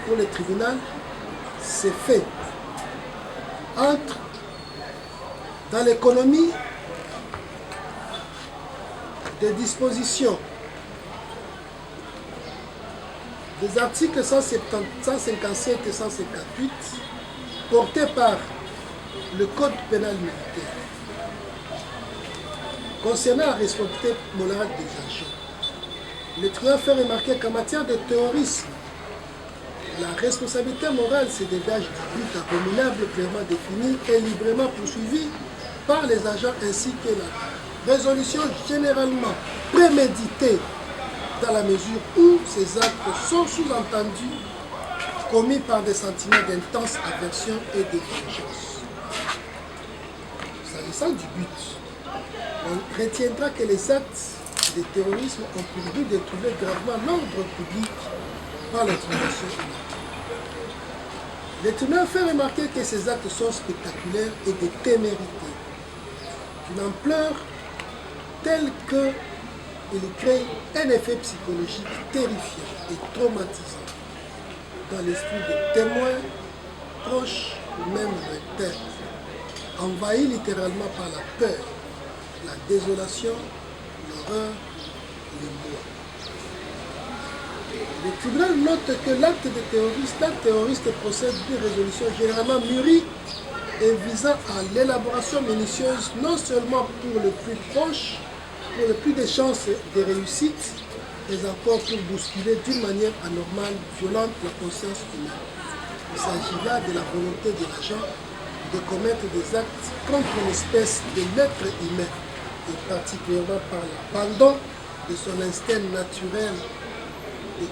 Pour le tribunal, c'est fait. Entre dans l'économie des dispositions des articles 157 et 158 portés par le Code pénal militaire concernant la responsabilité morale des agents. Le tribunal fait remarquer qu'en matière de terrorisme, la responsabilité morale se dégage du but abominable clairement défini et librement poursuivi par les agents ainsi que la résolution généralement préméditée dans la mesure où ces actes sont sous-entendus commis par des sentiments d'intense aversion et de vengeance. S'agissant du but, on retiendra que les actes de terrorisme ont pour but de troubler gravement l'ordre public par l'intimidation humaine. Le tribunal fait remarquer que ces actes sont spectaculaires et de témérité, d'une ampleur telle qu'il crée un effet psychologique terrifiant et traumatisant dans l'esprit des témoins, proches ou même lointains, envahis littéralement par la peur, la désolation, l'horreur, les mois. Le tribunal note que l'acte terroriste procède d'une résolution généralement mûrie et visant à l'élaboration minutieuse non seulement pour le plus proche, pour le plus de chances de réussite, mais encore pour bousculer d'une manière anormale, violente la conscience humaine. Il s'agit là de la volonté de l'agent de commettre des actes contre l'espèce de l'être humain, et particulièrement par l'abandon de son instinct naturel de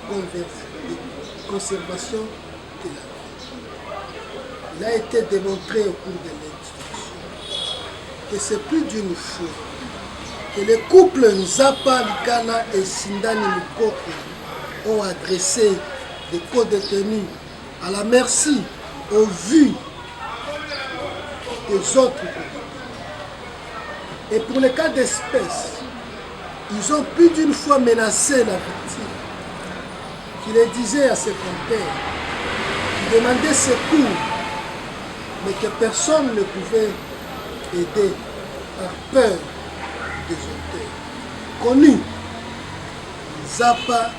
conservation de la vie. Il a été démontré au cours de l'instruction que c'est plus d'une fois que les couples Nzapa Likala et Sindani Mukoko ont adressé des co-détenus à la merci au vu des autres. Et pour les cas d'espèce, ils ont plus d'une fois menacé la victime, qui les disait à ses compères, qui demandait secours, mais que personne ne pouvait aider par peur des auteurs. Connus, Nzapa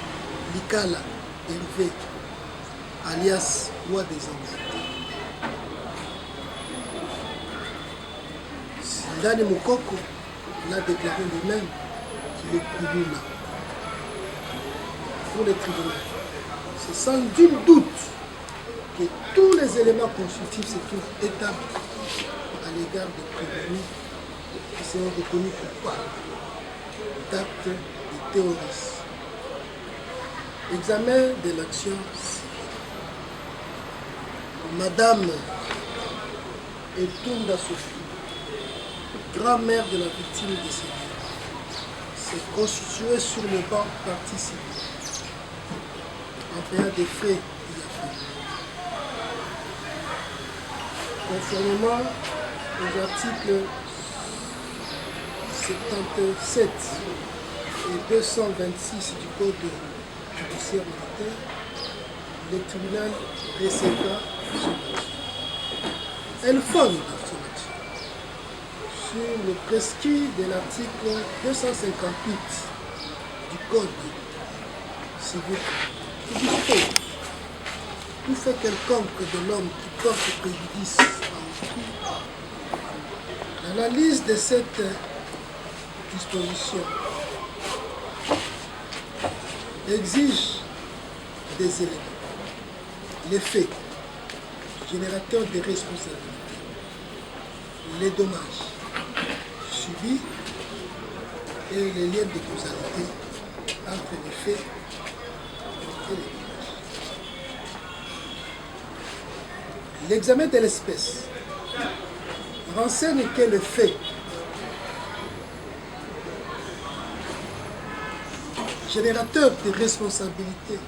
Likala Hervé, alias Roi des Antiquités. Sindani Mukoko l'a déclaré lui-même qu'il est Koulouna. Pour le tribunal, c'est sans nul doute que tous les éléments constitutifs se trouvent établis à l'égard des prévenus qui seront reconnus coupables d'actes de terrorisme. Examen de l'action civile. Madame Etunda Sophie, grand-mère de la victime décédée, s'est constituée sur le banc partie civile en payant des frais qu'il a fait. Conformément aux articles 77 et 226 du Code judiciaire militaire, le tribunal recevra son action. Elle fonde son action sur le prescrit de l'article 258 du Code civil. Tout fait quelconque de l'homme qui porte préjudice à autrui. L'analyse de cette disposition exige des éléments. Les faits générateurs de responsabilités, les dommages subis et les liens de causalité entre les faits et les dommages. L'examen de l'espèce renseigne que le fait générateur de responsabilité,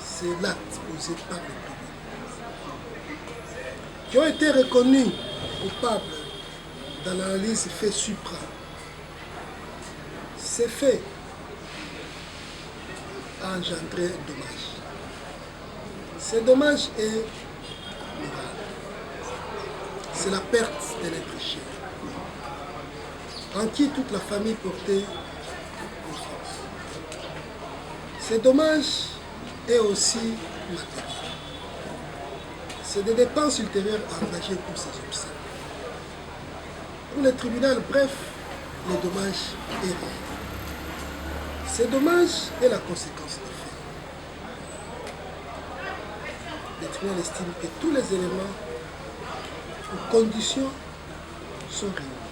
c'est l'acte posé par le public, qui ont été reconnus coupables dans l'analyse fait supra. Ces faits ont engendré un dommage. Ce dommage est moral. C'est la perte de l'être cher, en qui toute la famille portait confiance. Ce dommage est aussi matériel. C'est des dépenses ultérieures engagées pour ces obsèques. Pour le tribunal, bref, le dommage est réel. Ce dommage est la conséquence des faits. Le tribunal estime que tous les éléments ou conditions sont réunis.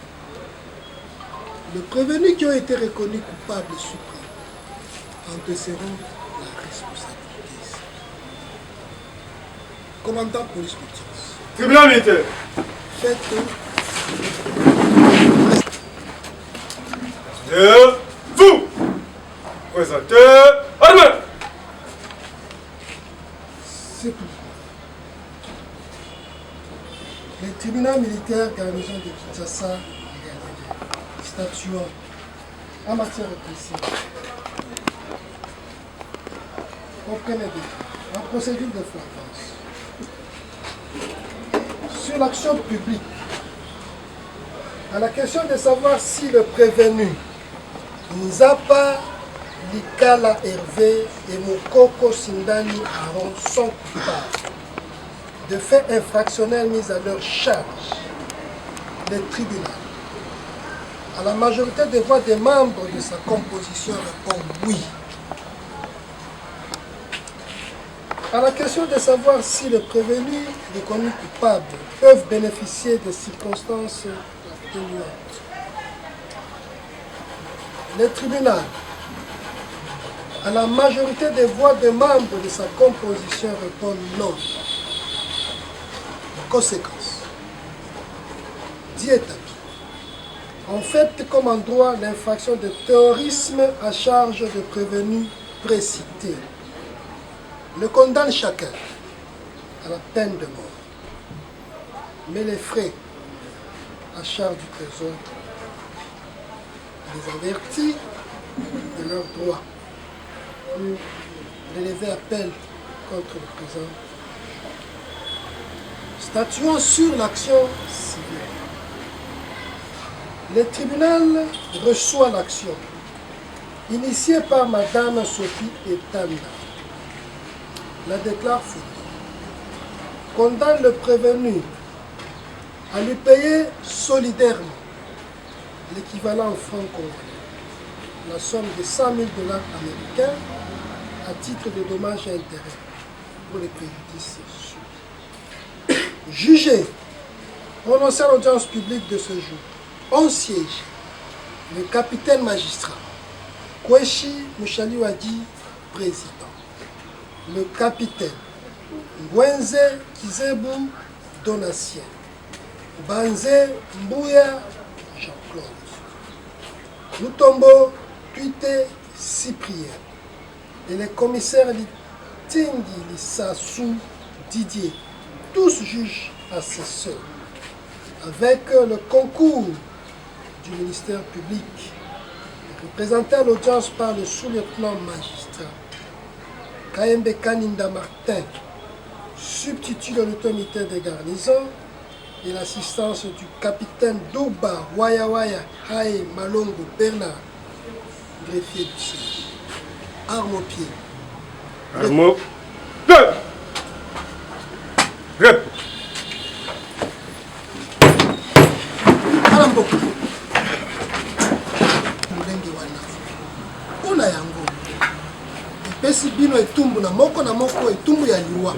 Les prévenus qui ont été reconnus coupables suprêmes endosseront la responsabilité. Commandant police d'audience. Tribunal militaire. Faites vous présentez armée. C'est tout. Le tribunal militaire garnison de Kinshasa statuant en matière répressive au premier délit, en procédure de flagrance sur l'action publique, à la question de savoir si le prévenu Nzapa Likala Hervé et Mokoko Sindani Aaron sont coupables de faits infractionnels mis à leur charge, le tribunal, à la majorité des voix des membres de sa composition, répond oui. À la question de savoir si les prévenus reconnus coupables peuvent bénéficier de circonstances atténuantes, le tribunal, à la majorité des voix des membres de sa composition, répond non. Conséquence. Dit établi. En fait, comme en droit, l'infraction de terrorisme à charge de prévenus précités le condamne chacun à la peine de mort. Mais les frais à charge du trésor les avertit de leurs droits pour élever appel contre le présent. Statuant sur l'action civile. Le tribunal reçoit l'action initiée par Madame Sophie Etanda. La déclare fondée. Condamne le prévenu à lui payer solidairement l'équivalent en francs congolais, la somme de 100 000 $ américains à titre de dommages et intérêts pour les préjudices subis. Jugé, prononcé à l'audience publique de ce jour, on siège le capitaine magistrat Kweshi Mushaliwadi, président, le capitaine Ngwenze Kizebu Donatien, Banze Mbouya Jean-Claude, Lutombo Tuite Cyprien et les commissaires Litingi Lissassou Didier, tous juges assesseurs, avec le concours du ministère public, représenté à l'audience par le sous-lieutenant magistrat Kaembe Kaninda Martin, substitut de l'autorité des garnisons, et l'assistance du capitaine Doba Waya Waya Hae Malongo Bernard, greffier du Sud. Arme au pied. Arme au pied. Rep. Alamboko. Mulenge wana. Ona yango. Epesi bino etumbu na moko etumbu ya liwa.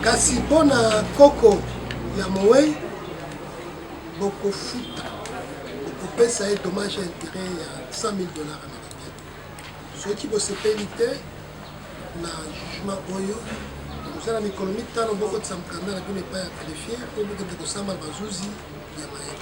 Kasi bona koko ya mowe boko futa. Boko pesa et dommage intérêt ya $100,000 américains. Ceux qui bossent pénité na jugement oyo. Vous avez l'économie de temps, beaucoup de samkanda, la vie n'est pas qualifiée, pour vous que ça m'a bazouzi, il y a moyen.